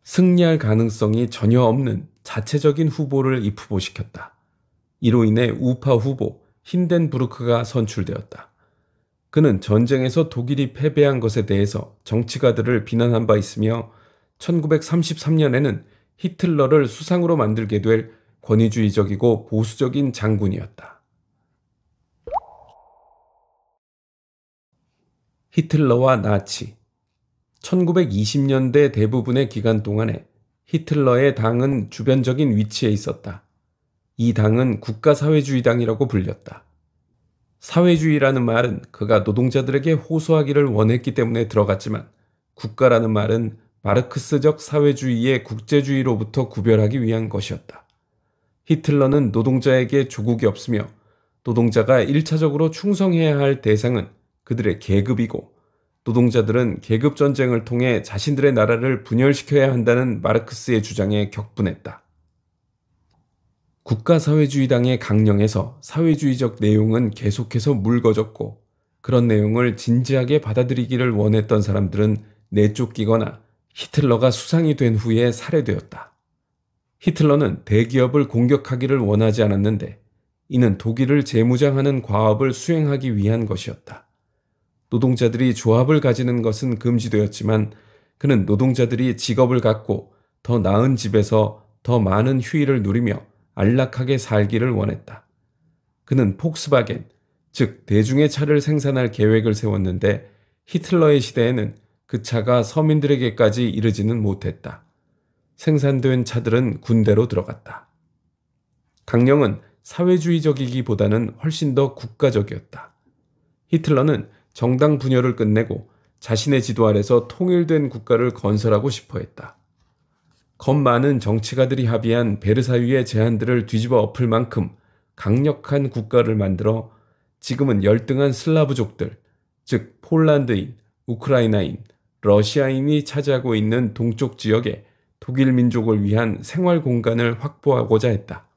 승리할 가능성이 전혀 없는 자체적인 후보를 입후보시켰다. 이로 인해 우파 후보 힌덴부르크가 선출되었다. 그는 전쟁에서 독일이 패배한 것에 대해서 정치가들을 비난한 바 있으며 1933년에는 히틀러를 수상으로 만들게 될 권위주의적이고 보수적인 장군이었다. 히틀러와 나치 1920년대 대부분의 기간 동안에 히틀러의 당은 주변적인 위치에 있었다. 이 당은 국가사회주의당이라고 불렸다. 사회주의라는 말은 그가 노동자들에게 호소하기를 원했기 때문에 들어갔지만 국가라는 말은 마르크스적 사회주의의 국제주의로부터 구별하기 위한 것이었다. 히틀러는 노동자에게 조국이 없으며 노동자가 1차적으로 충성해야 할 대상은 그들의 계급이고 노동자들은 계급전쟁을 통해 자신들의 나라를 분열시켜야 한다는 마르크스의 주장에 격분했다. 국가사회주의당의 강령에서 사회주의적 내용은 계속해서 묽어졌고 그런 내용을 진지하게 받아들이기를 원했던 사람들은 내쫓기거나 히틀러가 수상이 된 후에 살해되었다. 히틀러는 대기업을 공격하기를 원하지 않았는데 이는 독일을 재무장하는 과업을 수행하기 위한 것이었다. 노동자들이 조합을 가지는 것은 금지되었지만 그는 노동자들이 직업을 갖고 더 나은 집에서 더 많은 휴일을 누리며 안락하게 살기를 원했다. 그는 폭스바겐, 즉 대중의 차를 생산할 계획을 세웠는데 히틀러의 시대에는 그 차가 서민들에게까지 이르지는 못했다. 생산된 차들은 군대로 들어갔다. 강령은 사회주의적이기보다는 훨씬 더 국가적이었다. 히틀러는 정당 분열을 끝내고 자신의 지도 아래서 통일된 국가를 건설하고 싶어 했다. 겁 많은 정치가들이 합의한 베르사유의 제안들을 뒤집어 엎을 만큼 강력한 국가를 만들어 지금은 열등한 슬라브족들, 즉 폴란드인, 우크라이나인, 러시아인이 차지하고 있는 동쪽 지역에 독일 민족을 위한 생활 공간을 확보하고자 했다.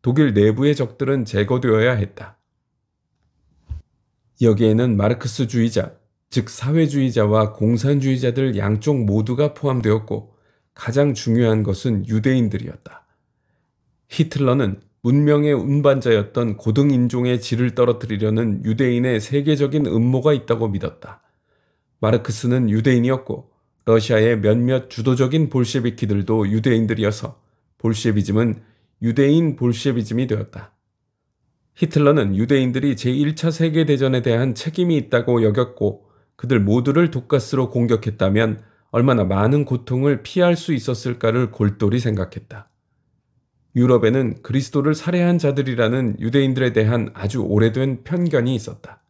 독일 내부의 적들은 제거되어야 했다. 여기에는 마르크스주의자, 즉 사회주의자와 공산주의자들 양쪽 모두가 포함되었고 가장 중요한 것은 유대인들이었다. 히틀러는 문명의 운반자였던 고등인종의 질을 떨어뜨리려는 유대인의 세계적인 음모가 있다고 믿었다. 마르크스는 유대인이었고 러시아의 몇몇 주도적인 볼셰비키들도 유대인들이어서 볼셰비즘은 유대인 볼셰비즘이 되었다. 히틀러는 유대인들이 제1차 세계대전에 대한 책임이 있다고 여겼고 그들 모두를 독가스로 공격했다면 얼마나 많은 고통을 피할 수 있었을까를 골똘히 생각했다. 유럽에는 그리스도를 살해한 자들이라는 유대인들에 대한 아주 오래된 편견이 있었다.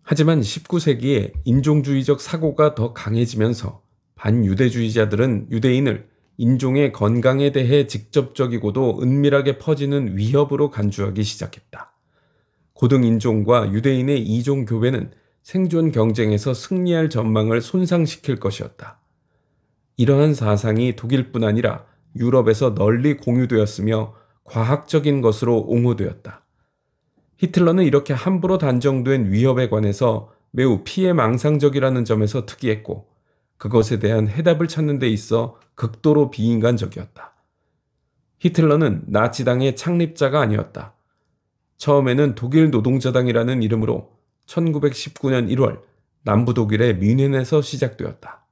하지만 19세기에 인종주의적 사고가 더 강해지면서 반유대주의자들은 유대인을 인종의 건강에 대해 직접적이고도 은밀하게 퍼지는 위협으로 간주하기 시작했다. 고등인종과 유대인의 이종교배는 생존 경쟁에서 승리할 전망을 손상시킬 것이었다. 이러한 사상이 독일뿐 아니라 유럽에서 널리 공유되었으며 과학적인 것으로 옹호되었다. 히틀러는 이렇게 함부로 단정된 위협에 관해서 매우 피해망상적이라는 점에서 특이했고 그것에 대한 해답을 찾는 데 있어 극도로 비인간적이었다. 히틀러는 나치당의 창립자가 아니었다. 처음에는 독일 노동자당이라는 이름으로 1919년 1월 남부 독일의 뮌헨에서 시작되었다.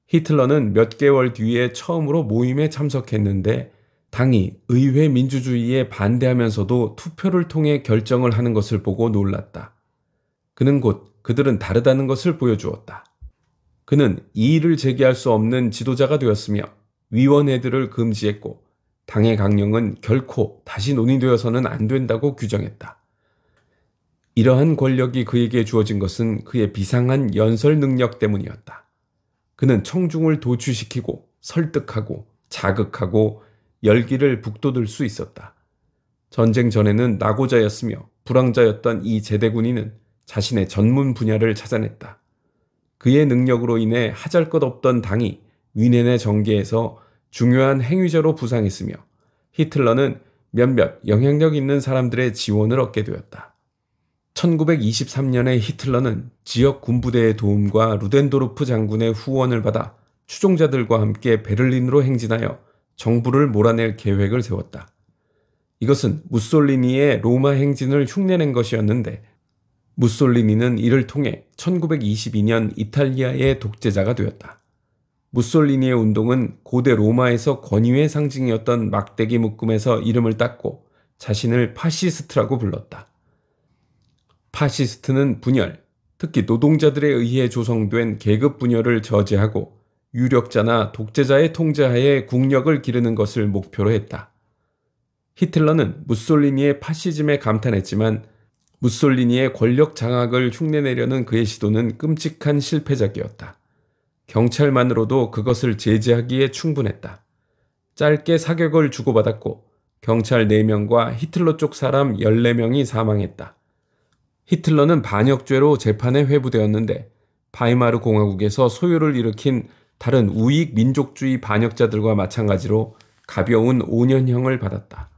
히틀러는 몇 개월 뒤에 처음으로 모임에 참석했는데 당이 의회 민주주의에 반대하면서도 투표를 통해 결정을 하는 것을 보고 놀랐다. 그는 곧 그들은 다르다는 것을 보여주었다. 그는 이의를 제기할 수 없는 지도자가 되었으며 위원회들을 금지했고 당의 강령은 결코 다시 논의되어서는 안 된다고 규정했다. 이러한 권력이 그에게 주어진 것은 그의 비상한 연설 능력 때문이었다. 그는 청중을 도취시키고 설득하고 자극하고 열기를 북돋을 수 있었다. 전쟁 전에는 낙오자였으며 불황자였던 이 제대군인은 자신의 전문 분야를 찾아냈다. 그의 능력으로 인해 하잘것없던 당이 뮌헨의 정계에서 중요한 행위자로 부상했으며 히틀러는 몇몇 영향력 있는 사람들의 지원을 얻게 되었다. 1923년에 히틀러는 지역 군부대의 도움과 루덴도르프 장군의 후원을 받아 추종자들과 함께 베를린으로 행진하여 정부를 몰아낼 계획을 세웠다. 이것은 무솔리니의 로마 행진을 흉내낸 것이었는데 무솔리니는 이를 통해 1922년 이탈리아의 독재자가 되었다. 무솔리니의 운동은 고대 로마에서 권위의 상징이었던 막대기 묶음에서 이름을 땄고 자신을 파시스트라고 불렀다. 파시스트는 분열, 특히 노동자들에 의해 조성된 계급 분열을 저지하고 유력자나 독재자의 통제하에 국력을 기르는 것을 목표로 했다. 히틀러는 무솔리니의 파시즘에 감탄했지만 무솔리니의 권력 장악을 흉내내려는 그의 시도는 끔찍한 실패작이었다. 경찰만으로도 그것을 제지하기에 충분했다. 짧게 사격을 주고받았고 경찰 4명과 히틀러 쪽 사람 14명이 사망했다. 히틀러는 반역죄로 재판에 회부되었는데 바이마르 공화국에서 소요를 일으킨 다른 우익 민족주의 반역자들과 마찬가지로 가벼운 5년형을 받았다.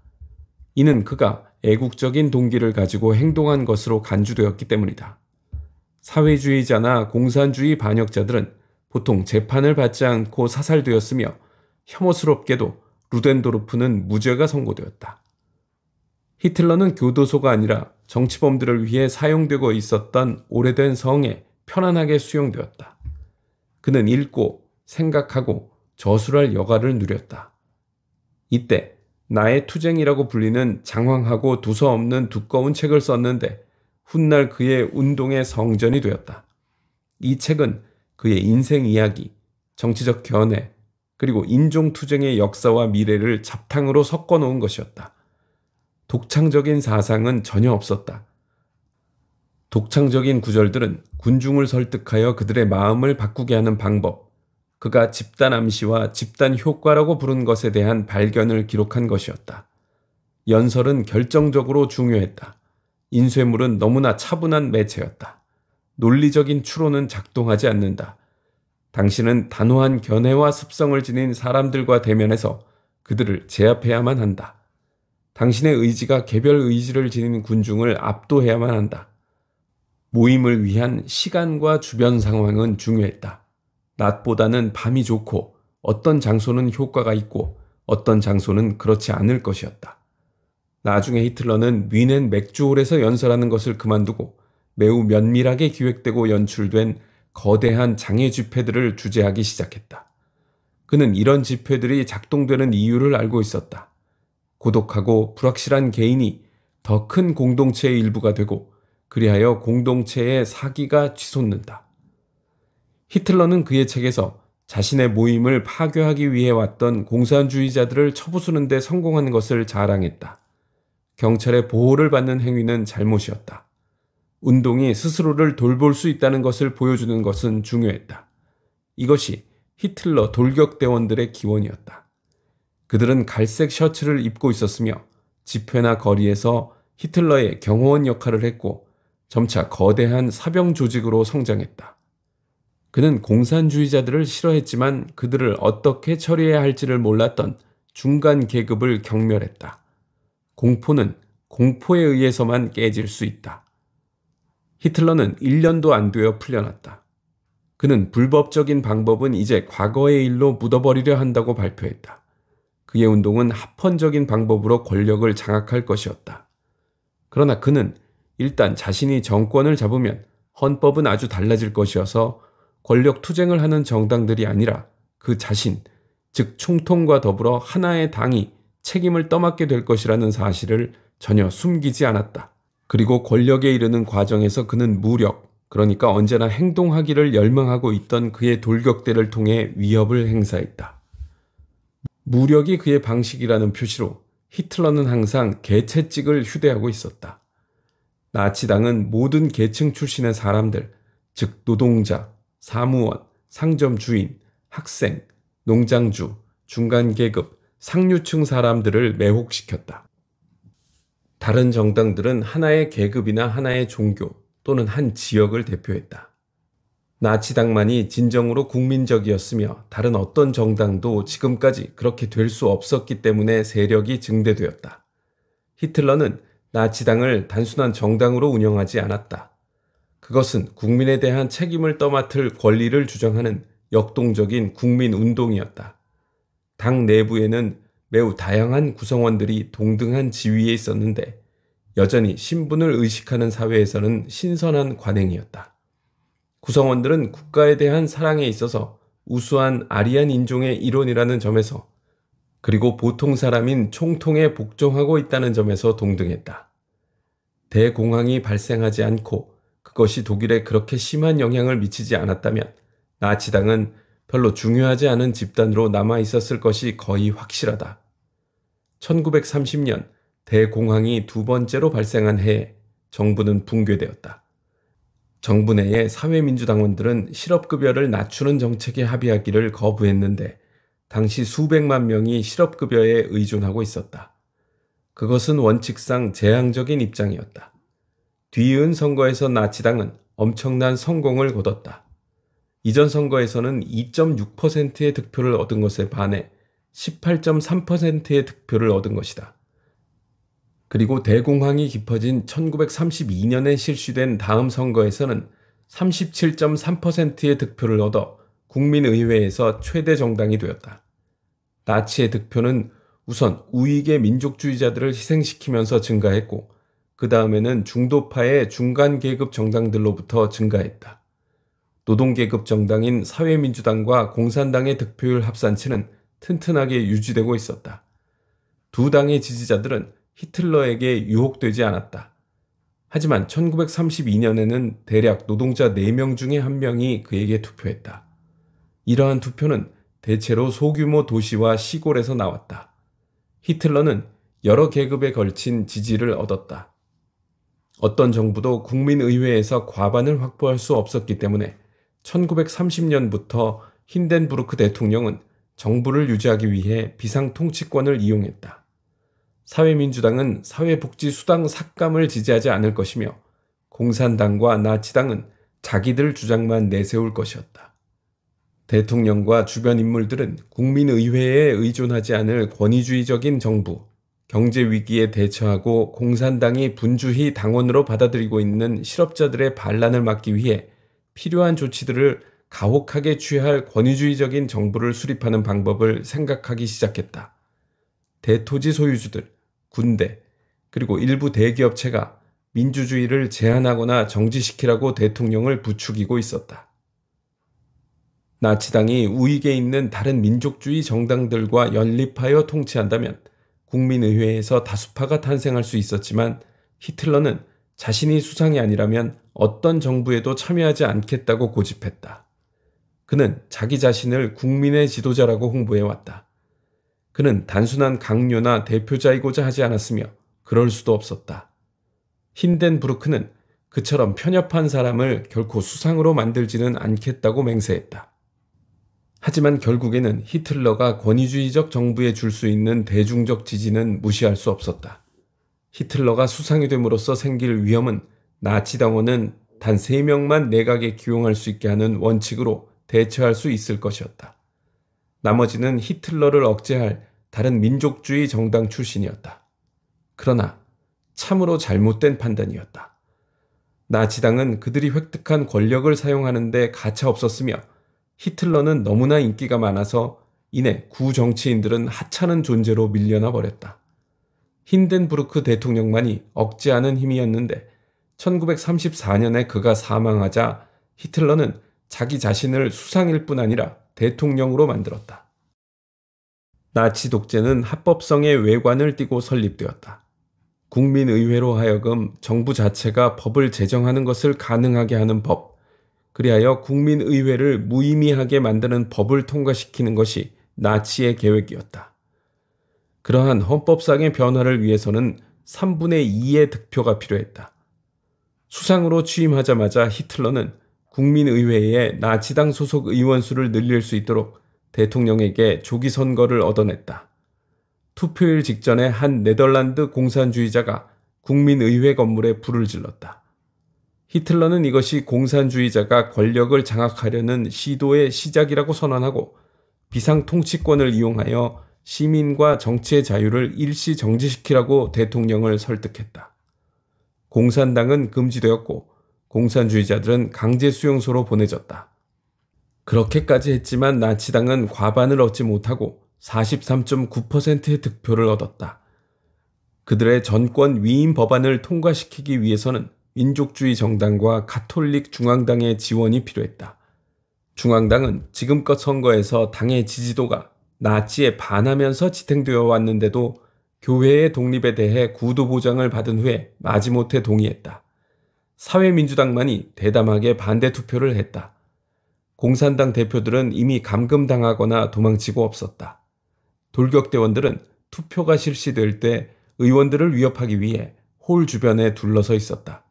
이는 그가 애국적인 동기를 가지고 행동한 것으로 간주되었기 때문이다. 사회주의자나 공산주의 반역자들은 보통 재판을 받지 않고 사살되었으며 혐오스럽게도 루덴도르프는 무죄가 선고되었다. 히틀러는 교도소가 아니라 정치범들을 위해 사용되고 있었던 오래된 성에 편안하게 수용되었다. 그는 읽고 생각하고 저술할 여가를 누렸다. 이때 나의 투쟁이라고 불리는 장황하고 두서없는 두꺼운 책을 썼는데 훗날 그의 운동의 성전이 되었다. 이 책은 그의 인생 이야기, 정치적 견해, 그리고 인종투쟁의 역사와 미래를 잡탕으로 섞어 놓은 것이었다. 독창적인 사상은 전혀 없었다. 독창적인 구절들은 군중을 설득하여 그들의 마음을 바꾸게 하는 방법, 그가 집단 암시와 집단 효과라고 부른 것에 대한 발견을 기록한 것이었다. 연설은 결정적으로 중요했다. 인쇄물은 너무나 차분한 매체였다. 논리적인 추론은 작동하지 않는다. 당신은 단호한 견해와 습성을 지닌 사람들과 대면해서 그들을 제압해야만 한다. 당신의 의지가 개별 의지를 지닌 군중을 압도해야만 한다. 모임을 위한 시간과 주변 상황은 중요했다. 낮보다는 밤이 좋고 어떤 장소는 효과가 있고 어떤 장소는 그렇지 않을 것이었다. 나중에 히틀러는 뮌헨 맥주홀에서 연설하는 것을 그만두고 매우 면밀하게 기획되고 연출된 거대한 장애 집회들을 주재하기 시작했다. 그는 이런 집회들이 작동되는 이유를 알고 있었다. 고독하고 불확실한 개인이 더 큰 공동체의 일부가 되고 그리하여 공동체의 사기가 치솟는다. 히틀러는 그의 책에서 자신의 모임을 파괴하기 위해 왔던 공산주의자들을 쳐부수는 데 성공한 것을 자랑했다. 경찰의 보호를 받는 행위는 잘못이었다. 운동이 스스로를 돌볼 수 있다는 것을 보여주는 것은 중요했다. 이것이 히틀러 돌격대원들의 기원이었다. 그들은 갈색 셔츠를 입고 있었으며 집회나 거리에서 히틀러의 경호원 역할을 했고 점차 거대한 사병 조직으로 성장했다. 그는 공산주의자들을 싫어했지만 그들을 어떻게 처리해야 할지를 몰랐던 중간 계급을 경멸했다. 공포는 공포에 의해서만 깨질 수 있다. 히틀러는 1년도 안 되어 풀려났다. 그는 불법적인 방법은 이제 과거의 일로 묻어버리려 한다고 발표했다. 그의 운동은 합헌적인 방법으로 권력을 장악할 것이었다. 그러나 그는 일단 자신이 정권을 잡으면 헌법은 아주 달라질 것이어서 권력 투쟁을 하는 정당들이 아니라 그 자신, 즉 총통과 더불어 하나의 당이 책임을 떠맡게 될 것이라는 사실을 전혀 숨기지 않았다. 그리고 권력에 이르는 과정에서 그는 무력, 그러니까 언제나 행동하기를 열망하고 있던 그의 돌격대를 통해 위협을 행사했다. 무력이 그의 방식이라는 표시로 히틀러는 항상 개채찍을 휴대하고 있었다. 나치당은 모든 계층 출신의 사람들, 즉 노동자, 사무원, 상점 주인, 학생, 농장주, 중간계급, 상류층 사람들을 매혹시켰다. 다른 정당들은 하나의 계급이나 하나의 종교 또는 한 지역을 대표했다. 나치당만이 진정으로 국민적이었으며 다른 어떤 정당도 지금까지 그렇게 될 수 없었기 때문에 세력이 증대되었다. 히틀러는 나치당을 단순한 정당으로 운영하지 않았다. 그것은 국민에 대한 책임을 떠맡을 권리를 주장하는 역동적인 국민운동이었다. 당 내부에는 매우 다양한 구성원들이 동등한 지위에 있었는데 여전히 신분을 의식하는 사회에서는 신선한 관행이었다. 구성원들은 국가에 대한 사랑에 있어서 우수한 아리안 인종의 일원이라는 점에서 그리고 보통 사람인 총통에 복종하고 있다는 점에서 동등했다. 대공황이 발생하지 않고 그것이 독일에 그렇게 심한 영향을 미치지 않았다면 나치당은 별로 중요하지 않은 집단으로 남아 있었을 것이 거의 확실하다. 1930년 대공황이 두 번째로 발생한 해에 정부는 붕괴되었다. 정부 내의 사회민주당원들은 실업급여를 낮추는 정책에 합의하기를 거부했는데 당시 수백만 명이 실업급여에 의존하고 있었다. 그것은 원칙상 재앙적인 입장이었다. 뒤이은 선거에서 나치당은 엄청난 성공을 거뒀다. 이전 선거에서는 2.6%의 득표를 얻은 것에 반해 18.3%의 득표를 얻은 것이다. 그리고 대공황이 깊어진 1932년에 실시된 다음 선거에서는 37.3%의 득표를 얻어 국민의회에서 최대 정당이 되었다. 나치의 득표는 우선 우익의 민족주의자들을 희생시키면서 증가했고 그 다음에는 중도파의 중간계급 정당들로부터 증가했다. 노동계급 정당인 사회민주당과 공산당의 득표율 합산치는 튼튼하게 유지되고 있었다. 두 당의 지지자들은 히틀러에게 유혹되지 않았다. 하지만 1932년에는 대략 노동자 4명 중에 1명이 그에게 투표했다. 이러한 투표는 대체로 소규모 도시와 시골에서 나왔다. 히틀러는 여러 계급에 걸친 지지를 얻었다. 어떤 정부도 국민의회에서 과반을 확보할 수 없었기 때문에 1930년부터 힌덴부르크 대통령은 정부를 유지하기 위해 비상통치권을 이용했다. 사회민주당은 사회복지수당 삭감을 지지하지 않을 것이며 공산당과 나치당은 자기들 주장만 내세울 것이었다. 대통령과 주변 인물들은 국민의회에 의존하지 않을 권위주의적인 정부, 경제위기에 대처하고 공산당이 분주히 당원으로 받아들이고 있는 실업자들의 반란을 막기 위해 필요한 조치들을 가혹하게 취할 권위주의적인 정부를 수립하는 방법을 생각하기 시작했다. 대토지 소유주들, 군대, 그리고 일부 대기업체가 민주주의를 제한하거나 정지시키라고 대통령을 부추기고 있었다. 나치당이 우익에 있는 다른 민족주의 정당들과 연립하여 통치한다면 국민의회에서 다수파가 탄생할 수 있었지만 히틀러는 자신이 수상이 아니라면 어떤 정부에도 참여하지 않겠다고 고집했다. 그는 자기 자신을 국민의 지도자라고 홍보해왔다. 그는 단순한 강요나 대표자이고자 하지 않았으며 그럴 수도 없었다. 힌덴부르크는 그처럼 편협한 사람을 결코 수상으로 만들지는 않겠다고 맹세했다. 하지만 결국에는 히틀러가 권위주의적 정부에 줄 수 있는 대중적 지지는 무시할 수 없었다. 히틀러가 수상이 됨으로써 생길 위험은 나치당원은 단 3명만 내각에 기용할 수 있게 하는 원칙으로 대처할 수 있을 것이었다. 나머지는 히틀러를 억제할 다른 민족주의 정당 출신이었다. 그러나 참으로 잘못된 판단이었다. 나치당은 그들이 획득한 권력을 사용하는 데 가차없었으며 히틀러는 너무나 인기가 많아서 이내 구정치인들은 하찮은 존재로 밀려나 버렸다. 힌덴부르크 대통령만이 억제하는 힘이었는데 1934년에 그가 사망하자 히틀러는 자기 자신을 수상일 뿐 아니라 대통령으로 만들었다. 나치 독재는 합법성의 외관을 띠고 설립되었다. 국민의회로 하여금 정부 자체가 법을 제정하는 것을 가능하게 하는 법, 그리하여 국민의회를 무의미하게 만드는 법을 통과시키는 것이 나치의 계획이었다. 그러한 헌법상의 변화를 위해서는 3분의 2의 득표가 필요했다. 수상으로 취임하자마자 히틀러는 국민의회에 나치당 소속 의원 수를 늘릴 수 있도록 대통령에게 조기 선거를 얻어냈다. 투표일 직전에 한 네덜란드 공산주의자가 국민의회 건물에 불을 질렀다. 히틀러는 이것이 공산주의자가 권력을 장악하려는 시도의 시작이라고 선언하고 비상통치권을 이용하여 시민과 정치의 자유를 일시 정지시키라고 대통령을 설득했다. 공산당은 금지되었고 공산주의자들은 강제 수용소로 보내졌다. 그렇게까지 했지만 나치당은 과반을 얻지 못하고 43.9%의 득표를 얻었다. 그들의 전권 위임 법안을 통과시키기 위해서는 민족주의 정당과 가톨릭 중앙당의 지원이 필요했다. 중앙당은 지금껏 선거에서 당의 지지도가 나치에 반하면서 지탱되어 왔는데도 교회의 독립에 대해 구두 보장을 받은 후에 마지못해 동의했다. 사회민주당만이 대담하게 반대 투표를 했다. 공산당 대표들은 이미 감금당하거나 도망치고 없었다. 돌격대원들은 투표가 실시될 때 의원들을 위협하기 위해 홀 주변에 둘러서 있었다.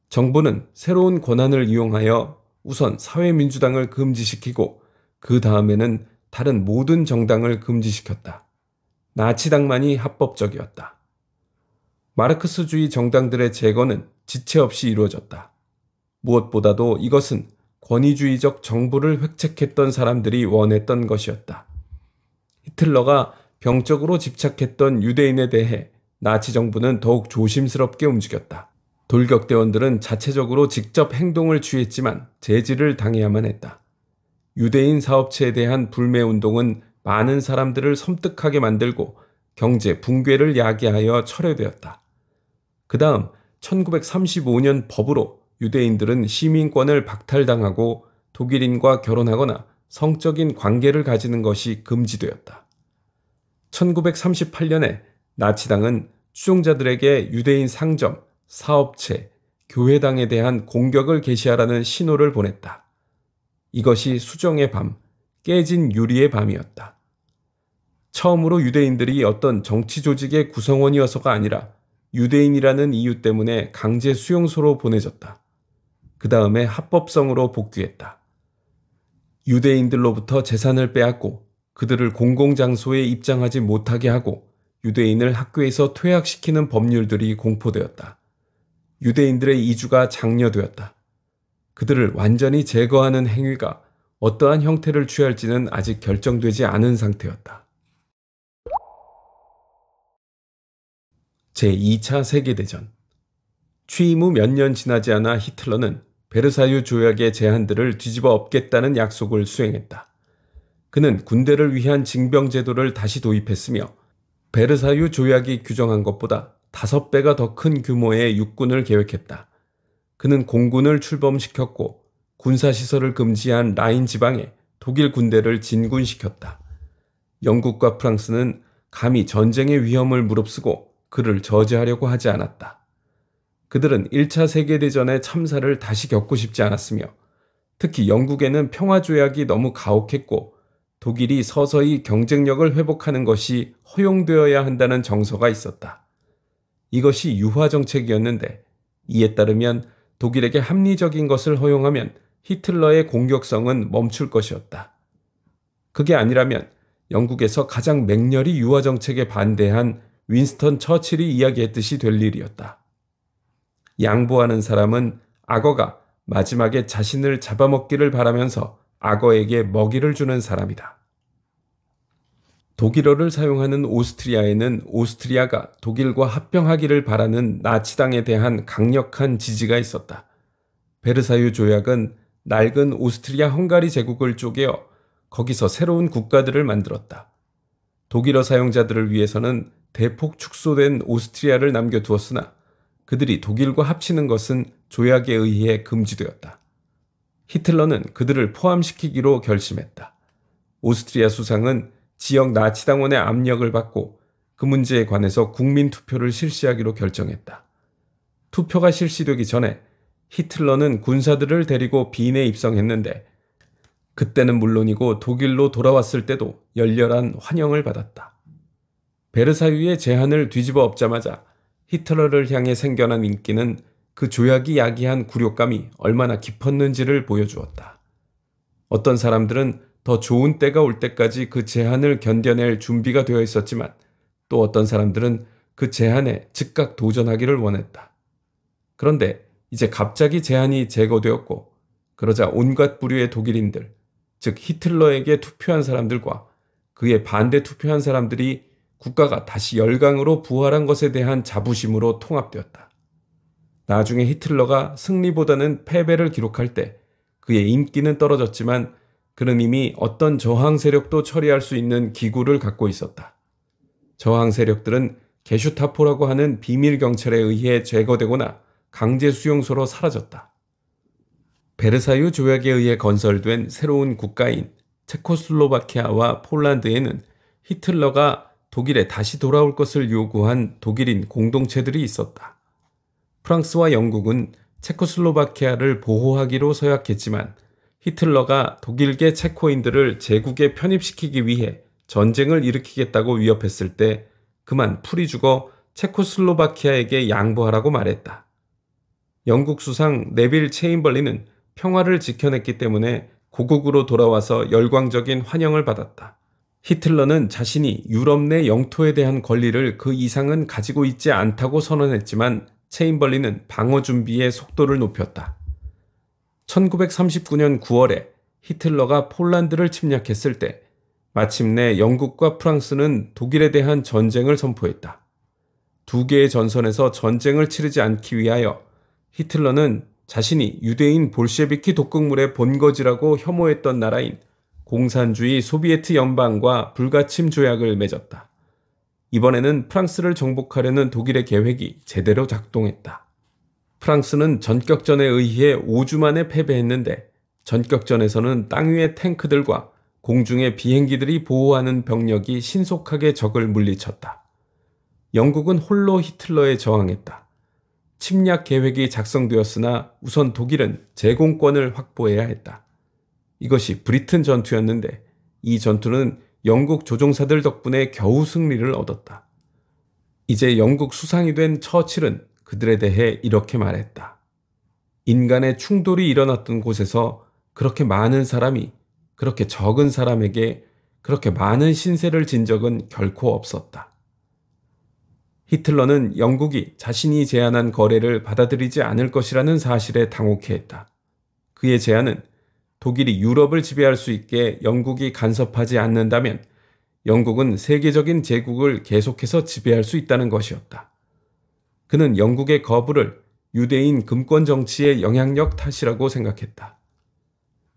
정부는 새로운 권한을 이용하여 우선 사회민주당을 금지시키고 그 다음에는 다른 모든 정당을 금지시켰다. 나치당만이 합법적이었다. 마르크스주의 정당들의 제거는 지체 없이 이루어졌다. 무엇보다도 이것은 권위주의적 정부를 획책했던 사람들이 원했던 것이었다. 히틀러가 병적으로 집착했던 유대인에 대해 나치 정부는 더욱 조심스럽게 움직였다. 돌격대원들은 자체적으로 직접 행동을 취했지만 제지를 당해야만 했다. 유대인 사업체에 대한 불매운동은 많은 사람들을 섬뜩하게 만들고 경제 붕괴를 야기하여 철회되었다. 그 다음 1935년 법으로 유대인들은 시민권을 박탈당하고 독일인과 결혼하거나 성적인 관계를 가지는 것이 금지되었다. 1938년에 나치당은 추종자들에게 유대인 상점, 사업체, 교회당에 대한 공격을 개시하라는 신호를 보냈다. 이것이 수정의 밤, 깨진 유리의 밤이었다. 처음으로 유대인들이 어떤 정치 조직의 구성원이어서가 아니라 유대인이라는 이유 때문에 강제 수용소로 보내졌다. 그 다음에 합법성으로 복귀했다. 유대인들로부터 재산을 빼앗고 그들을 공공장소에 입장하지 못하게 하고 유대인을 학교에서 퇴학시키는 법률들이 공포되었다. 유대인들의 이주가 장려되었다. 그들을 완전히 제거하는 행위가 어떠한 형태를 취할지는 아직 결정되지 않은 상태였다. 제2차 세계대전. 취임 후 몇 년 지나지 않아 히틀러는 베르사유 조약의 제한들을 뒤집어 엎겠다는 약속을 수행했다. 그는 군대를 위한 징병제도를 다시 도입했으며 베르사유 조약이 규정한 것보다 5배가 더 큰 규모의 육군을 계획했다. 그는 공군을 출범시켰고 군사시설을 금지한 라인 지방에 독일 군대를 진군시켰다. 영국과 프랑스는 감히 전쟁의 위험을 무릅쓰고 그를 저지하려고 하지 않았다. 그들은 1차 세계대전의 참사를 다시 겪고 싶지 않았으며 특히 영국에는 평화조약이 너무 가혹했고 독일이 서서히 경쟁력을 회복하는 것이 허용되어야 한다는 정서가 있었다. 이것이 유화정책이었는데 이에 따르면 독일에게 합리적인 것을 허용하면 히틀러의 공격성은 멈출 것이었다. 그게 아니라면 영국에서 가장 맹렬히 유화정책에 반대한 윈스턴 처칠이 이야기했듯이 될 일이었다. 양보하는 사람은 악어가 마지막에 자신을 잡아먹기를 바라면서 악어에게 먹이를 주는 사람이다. 독일어를 사용하는 오스트리아에는 오스트리아가 독일과 합병하기를 바라는 나치당에 대한 강력한 지지가 있었다. 베르사유 조약은 낡은 오스트리아 헝가리 제국을 쪼개어 거기서 새로운 국가들을 만들었다. 독일어 사용자들을 위해서는 대폭 축소된 오스트리아를 남겨두었으나 그들이 독일과 합치는 것은 조약에 의해 금지되었다. 히틀러는 그들을 포함시키기로 결심했다. 오스트리아 수상은 지역 나치당원의 압력을 받고 그 문제에 관해서 국민투표를 실시하기로 결정했다. 투표가 실시되기 전에 히틀러는 군사들을 데리고 빈에 입성했는데 그때는 물론이고 독일로 돌아왔을 때도 열렬한 환영을 받았다. 베르사유의 제한을 뒤집어 엎자마자 히틀러를 향해 생겨난 인기는 그 조약이 야기한 굴욕감이 얼마나 깊었는지를 보여주었다. 어떤 사람들은 더 좋은 때가 올 때까지 그 제한을 견뎌낼 준비가 되어 있었지만 또 어떤 사람들은 그 제한에 즉각 도전하기를 원했다. 그런데 이제 갑자기 제한이 제거되었고 그러자 온갖 부류의 독일인들, 즉 히틀러에게 투표한 사람들과 그에 반대 투표한 사람들이 국가가 다시 열강으로 부활한 것에 대한 자부심으로 통합되었다. 나중에 히틀러가 승리보다는 패배를 기록할 때 그의 인기는 떨어졌지만 그는 이미 어떤 저항 세력도 처리할 수 있는 기구를 갖고 있었다. 저항 세력들은 게슈타포라고 하는 비밀 경찰에 의해 제거되거나 강제 수용소로 사라졌다. 베르사유 조약에 의해 건설된 새로운 국가인 체코슬로바키아와 폴란드에는 히틀러가 독일에 다시 돌아올 것을 요구한 독일인 공동체들이 있었다. 프랑스와 영국은 체코슬로바키아를 보호하기로 서약했지만 히틀러가 독일계 체코인들을 제국에 편입시키기 위해 전쟁을 일으키겠다고 위협했을 때 그만 풀이 죽어 체코슬로바키아에게 양보하라고 말했다. 영국 수상 네빌 체인벌린은 평화를 지켜냈기 때문에 고국으로 돌아와서 열광적인 환영을 받았다. 히틀러는 자신이 유럽 내 영토에 대한 권리를 그 이상은 가지고 있지 않다고 선언했지만 체인벌린은 방어 준비의 속도를 높였다. 1939년 9월에 히틀러가 폴란드를 침략했을 때 마침내 영국과 프랑스는 독일에 대한 전쟁을 선포했다. 두 개의 전선에서 전쟁을 치르지 않기 위하여 히틀러는 자신이 유대인 볼셰비키 독극물의 본거지라고 혐오했던 나라인 공산주의 소비에트 연방과 불가침 조약을 맺었다. 이번에는 프랑스를 정복하려는 독일의 계획이 제대로 작동했다. 프랑스는 전격전에 의해 5주 만에 패배했는데 전격전에서는 땅 위의 탱크들과 공중의 비행기들이 보호하는 병력이 신속하게 적을 물리쳤다. 영국은 홀로 히틀러에 저항했다. 침략 계획이 작성되었으나 우선 독일은 제공권을 확보해야 했다. 이것이 브리튼 전투였는데 이 전투는 영국 조종사들 덕분에 겨우 승리를 얻었다. 이제 영국 수상이 된 처칠은 그들에 대해 이렇게 말했다. 인간의 충돌이 일어났던 곳에서 그렇게 많은 사람이 그렇게 적은 사람에게 그렇게 많은 신세를 진 적은 결코 없었다. 히틀러는 영국이 자신이 제안한 거래를 받아들이지 않을 것이라는 사실에 당혹해했다. 그의 제안은 독일이 유럽을 지배할 수 있게 영국이 간섭하지 않는다면 영국은 세계적인 제국을 계속해서 지배할 수 있다는 것이었다. 그는 영국의 거부를 유대인 금권 정치의 영향력 탓이라고 생각했다.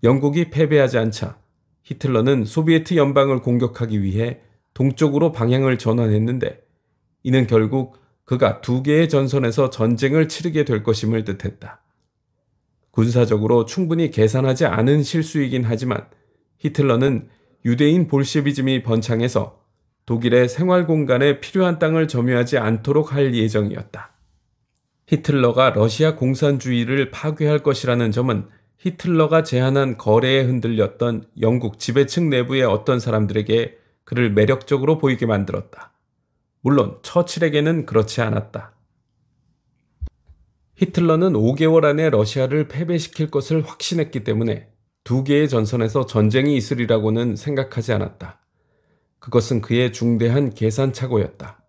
영국이 패배하지 않자 히틀러는 소비에트 연방을 공격하기 위해 동쪽으로 방향을 전환했는데 이는 결국 그가 두 개의 전선에서 전쟁을 치르게 될 것임을 뜻했다. 군사적으로 충분히 계산하지 않은 실수이긴 하지만 히틀러는 유대인 볼셰비즘이 번창해서 독일의 생활 공간에 필요한 땅을 점유하지 않도록 할 예정이었다. 히틀러가 러시아 공산주의를 파괴할 것이라는 점은 히틀러가 제안한 거래에 흔들렸던 영국 지배층 내부의 어떤 사람들에게 그를 매력적으로 보이게 만들었다. 물론 처칠에게는 그렇지 않았다. 히틀러는 5개월 안에 러시아를 패배시킬 것을 확신했기 때문에 두 개의 전선에서 전쟁이 있으리라고는 생각하지 않았다. 그것은 그의 중대한 계산착오였다.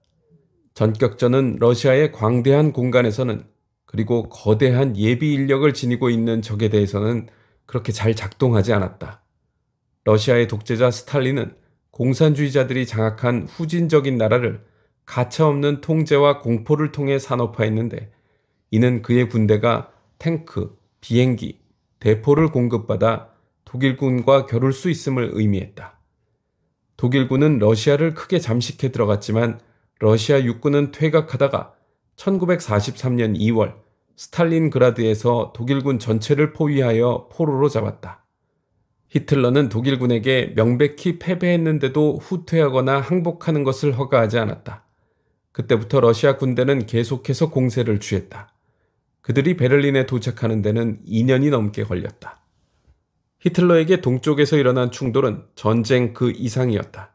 전격전은 러시아의 광대한 공간에서는 그리고 거대한 예비 인력을 지니고 있는 적에 대해서는 그렇게 잘 작동하지 않았다. 러시아의 독재자 스탈린은 공산주의자들이 장악한 후진적인 나라를 가차없는 통제와 공포를 통해 산업화했는데 이는 그의 군대가 탱크, 비행기, 대포를 공급받아 독일군과 겨룰 수 있음을 의미했다. 독일군은 러시아를 크게 잠식해 들어갔지만 러시아 육군은 퇴각하다가 1943년 2월 스탈린그라드에서 독일군 전체를 포위하여 포로로 잡았다. 히틀러는 독일군에게 명백히 패배했는데도 후퇴하거나 항복하는 것을 허가하지 않았다. 그때부터 러시아 군대는 계속해서 공세를 취했다. 그들이 베를린에 도착하는 데는 2년이 넘게 걸렸다. 히틀러에게 동쪽에서 일어난 충돌은 전쟁 그 이상이었다.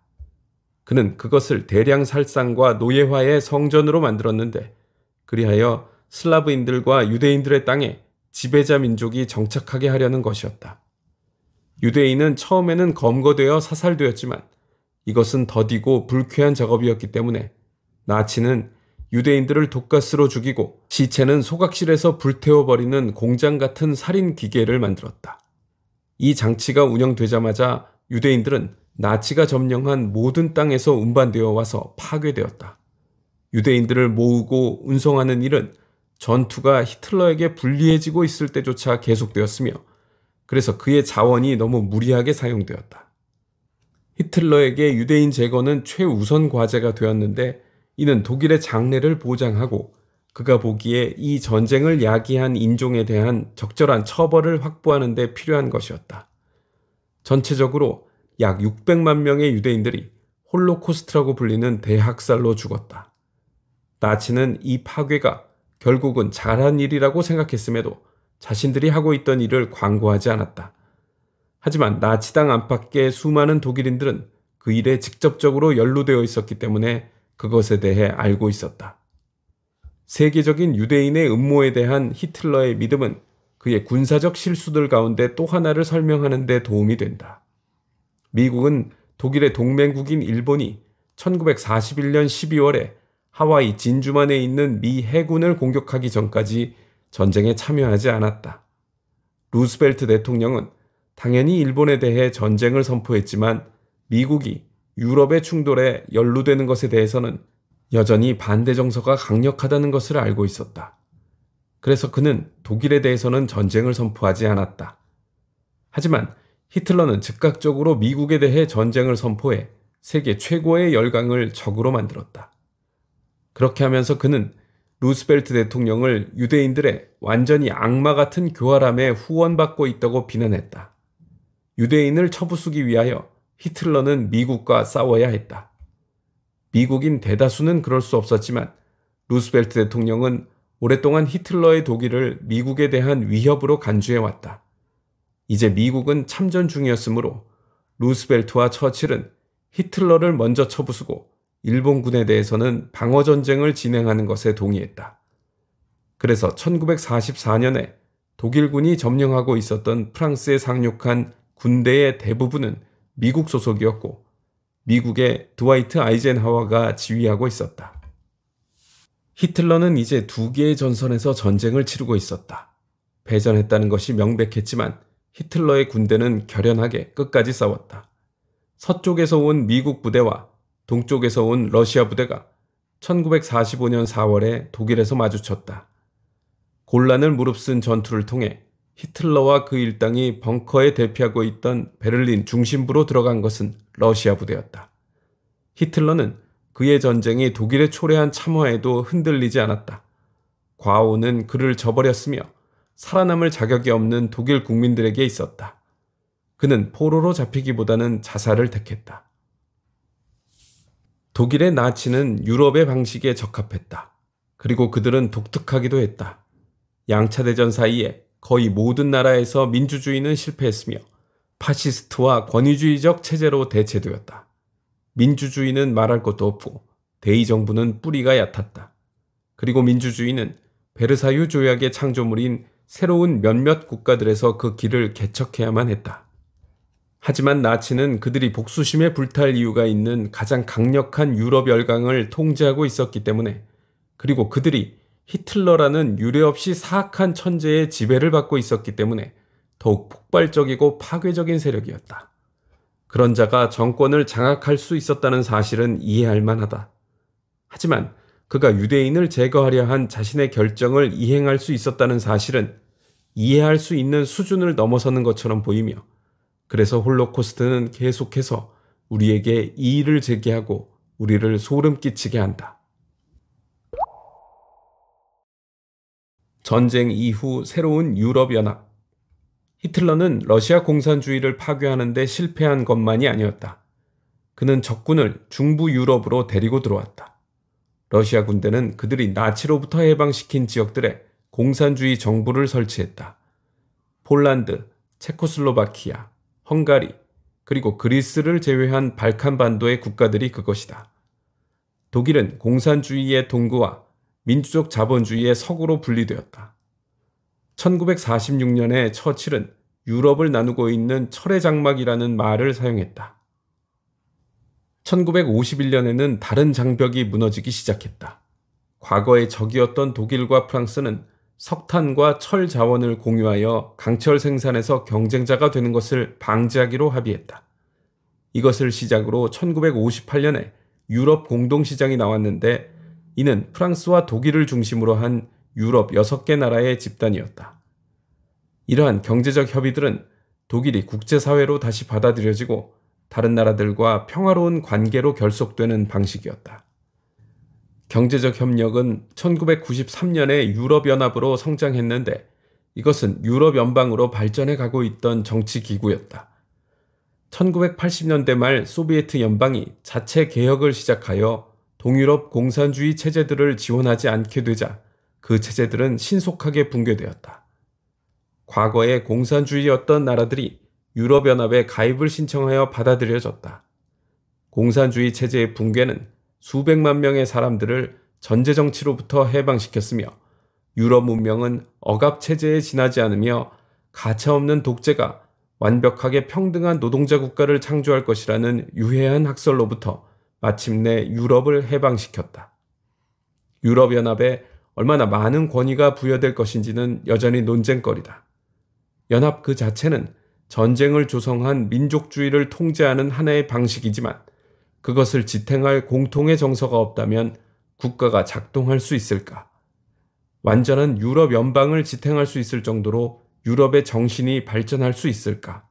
그는 그것을 대량 살상과 노예화의 성전으로 만들었는데 그리하여 슬라브인들과 유대인들의 땅에 지배자 민족이 정착하게 하려는 것이었다. 유대인은 처음에는 검거되어 사살되었지만 이것은 더디고 불쾌한 작업이었기 때문에 나치는 유대인들을 독가스로 죽이고 시체는 소각실에서 불태워버리는 공장 같은 살인 기계를 만들었다. 이 장치가 운영되자마자 유대인들은 나치가 점령한 모든 땅에서 운반되어 와서 파괴되었다. 유대인들을 모으고 운송하는 일은 전투가 히틀러에게 불리해지고 있을 때조차 계속되었으며 그래서 그의 자원이 너무 무리하게 사용되었다. 히틀러에게 유대인 제거는 최우선 과제가 되었는데 이는 독일의 장래를 보장하고 그가 보기에 이 전쟁을 야기한 인종에 대한 적절한 처벌을 확보하는 데 필요한 것이었다. 전체적으로 약 600만 명의 유대인들이 홀로코스트라고 불리는 대학살로 죽었다. 나치는 이 파괴가 결국은 잘한 일이라고 생각했음에도 자신들이 하고 있던 일을 광고하지 않았다. 하지만 나치당 안팎의 수많은 독일인들은 그 일에 직접적으로 연루되어 있었기 때문에 그것에 대해 알고 있었다. 세계적인 유대인의 음모에 대한 히틀러의 믿음은 그의 군사적 실수들 가운데 또 하나를 설명하는 데 도움이 된다. 미국은 독일의 동맹국인 일본이 1941년 12월에 하와이 진주만에 있는 미 해군을 공격하기 전까지 전쟁에 참여하지 않았다. 루스벨트 대통령은 당연히 일본에 대해 전쟁을 선포했지만 미국이 유럽의 충돌에 연루되는 것에 대해서는 여전히 반대 정서가 강력하다는 것을 알고 있었다. 그래서 그는 독일에 대해서는 전쟁을 선포하지 않았다. 하지만 히틀러는 즉각적으로 미국에 대해 전쟁을 선포해 세계 최고의 열강을 적으로 만들었다. 그렇게 하면서 그는 루스벨트 대통령을 유대인들의 완전히 악마 같은 교활함에 후원받고 있다고 비난했다. 유대인을 쳐부수기 위하여 히틀러는 미국과 싸워야 했다. 미국인 대다수는 그럴 수 없었지만 루스벨트 대통령은 오랫동안 히틀러의 독일을 미국에 대한 위협으로 간주해왔다. 이제 미국은 참전 중이었으므로 루스벨트와 처칠은 히틀러를 먼저 쳐부수고 일본군에 대해서는 방어전쟁을 진행하는 것에 동의했다. 그래서 1944년에 독일군이 점령하고 있었던 프랑스에 상륙한 군대의 대부분은 미국 소속이었고 미국의 드와이트 아이젠하워가 지휘하고 있었다. 히틀러는 이제 두 개의 전선에서 전쟁을 치르고 있었다. 패전했다는 것이 명백했지만 히틀러의 군대는 결연하게 끝까지 싸웠다. 서쪽에서 온 미국 부대와 동쪽에서 온 러시아 부대가 1945년 4월에 독일에서 마주쳤다. 곤란을 무릅쓴 전투를 통해 히틀러와 그 일당이 벙커에 대피하고 있던 베를린 중심부로 들어간 것은 러시아 부대였다. 히틀러는 그의 전쟁이 독일에 초래한 참화에도 흔들리지 않았다. 과오는 그를 저버렸으며 살아남을 자격이 없는 독일 국민들에게 있었다. 그는 포로로 잡히기보다는 자살을 택했다. 독일의 나치는 유럽의 방식에 적합했다. 그리고 그들은 독특하기도 했다. 양차 대전 사이에 거의 모든 나라에서 민주주의는 실패했으며 파시스트와 권위주의적 체제로 대체되었다. 민주주의는 말할 것도 없고 대의 정부는 뿌리가 얕았다. 그리고 민주주의는 베르사유 조약의 창조물인 새로운 몇몇 국가들에서 그 길을 개척해야만 했다. 하지만 나치는 그들이 복수심에 불탈 이유가 있는 가장 강력한 유럽 열강을 통제하고 있었기 때문에, 그리고 그들이 히틀러라는 유례없이 사악한 천재의 지배를 받고 있었기 때문에 더욱 폭발적이고 파괴적인 세력이었다. 그런 자가 정권을 장악할 수 있었다는 사실은 이해할 만하다. 하지만 그가 유대인을 제거하려 한 자신의 결정을 이행할 수 있었다는 사실은 이해할 수 있는 수준을 넘어서는 것처럼 보이며, 그래서 홀로코스트는 계속해서 우리에게 이의를 제기하고 우리를 소름 끼치게 한다. 전쟁 이후 새로운 유럽연합. 히틀러는 러시아 공산주의를 파괴하는 데 실패한 것만이 아니었다. 그는 적군을 중부 유럽으로 데리고 들어왔다. 러시아 군대는 그들이 나치로부터 해방시킨 지역들에 공산주의 정부를 설치했다. 폴란드, 체코슬로바키아, 헝가리, 그리고 그리스를 제외한 발칸 반도의 국가들이 그것이다. 독일은 공산주의의 동구와 민주적 자본주의의 서구로 분리되었다. 1946년에 처칠은 유럽을 나누고 있는 철의 장막이라는 말을 사용했다. 1951년에는 다른 장벽이 무너지기 시작했다. 과거의 적이었던 독일과 프랑스는 석탄과 철 자원을 공유하여 강철 생산에서 경쟁자가 되는 것을 방지하기로 합의했다. 이것을 시작으로 1958년에 유럽 공동시장이 나왔는데, 이는 프랑스와 독일을 중심으로 한 유럽 6개 나라의 집단이었다. 이러한 경제적 협의들은 독일이 국제사회로 다시 받아들여지고 다른 나라들과 평화로운 관계로 결속되는 방식이었다. 경제적 협력은 1993년에 유럽연합으로 성장했는데, 이것은 유럽연방으로 발전해 가고 있던 정치기구였다. 1980년대 말 소비에트 연방이 자체 개혁을 시작하여 동유럽 공산주의 체제들을 지원하지 않게 되자 그 체제들은 신속하게 붕괴되었다. 과거에 공산주의였던 나라들이 유럽연합에 가입을 신청하여 받아들여졌다. 공산주의 체제의 붕괴는 수백만 명의 사람들을 전제 정치로부터 해방시켰으며 유럽 문명은 억압 체제에 지나지 않으며 가차없는 독재가 완벽하게 평등한 노동자 국가를 창조할 것이라는 유해한 학설로부터 마침내 유럽을 해방시켰다. 유럽연합에 얼마나 많은 권위가 부여될 것인지는 여전히 논쟁거리다. 연합 그 자체는 전쟁을 조성한 민족주의를 통제하는 하나의 방식이지만 그것을 지탱할 공통의 정서가 없다면 국가가 작동할 수 있을까? 완전한 유럽 연방을 지탱할 수 있을 정도로 유럽의 정신이 발전할 수 있을까?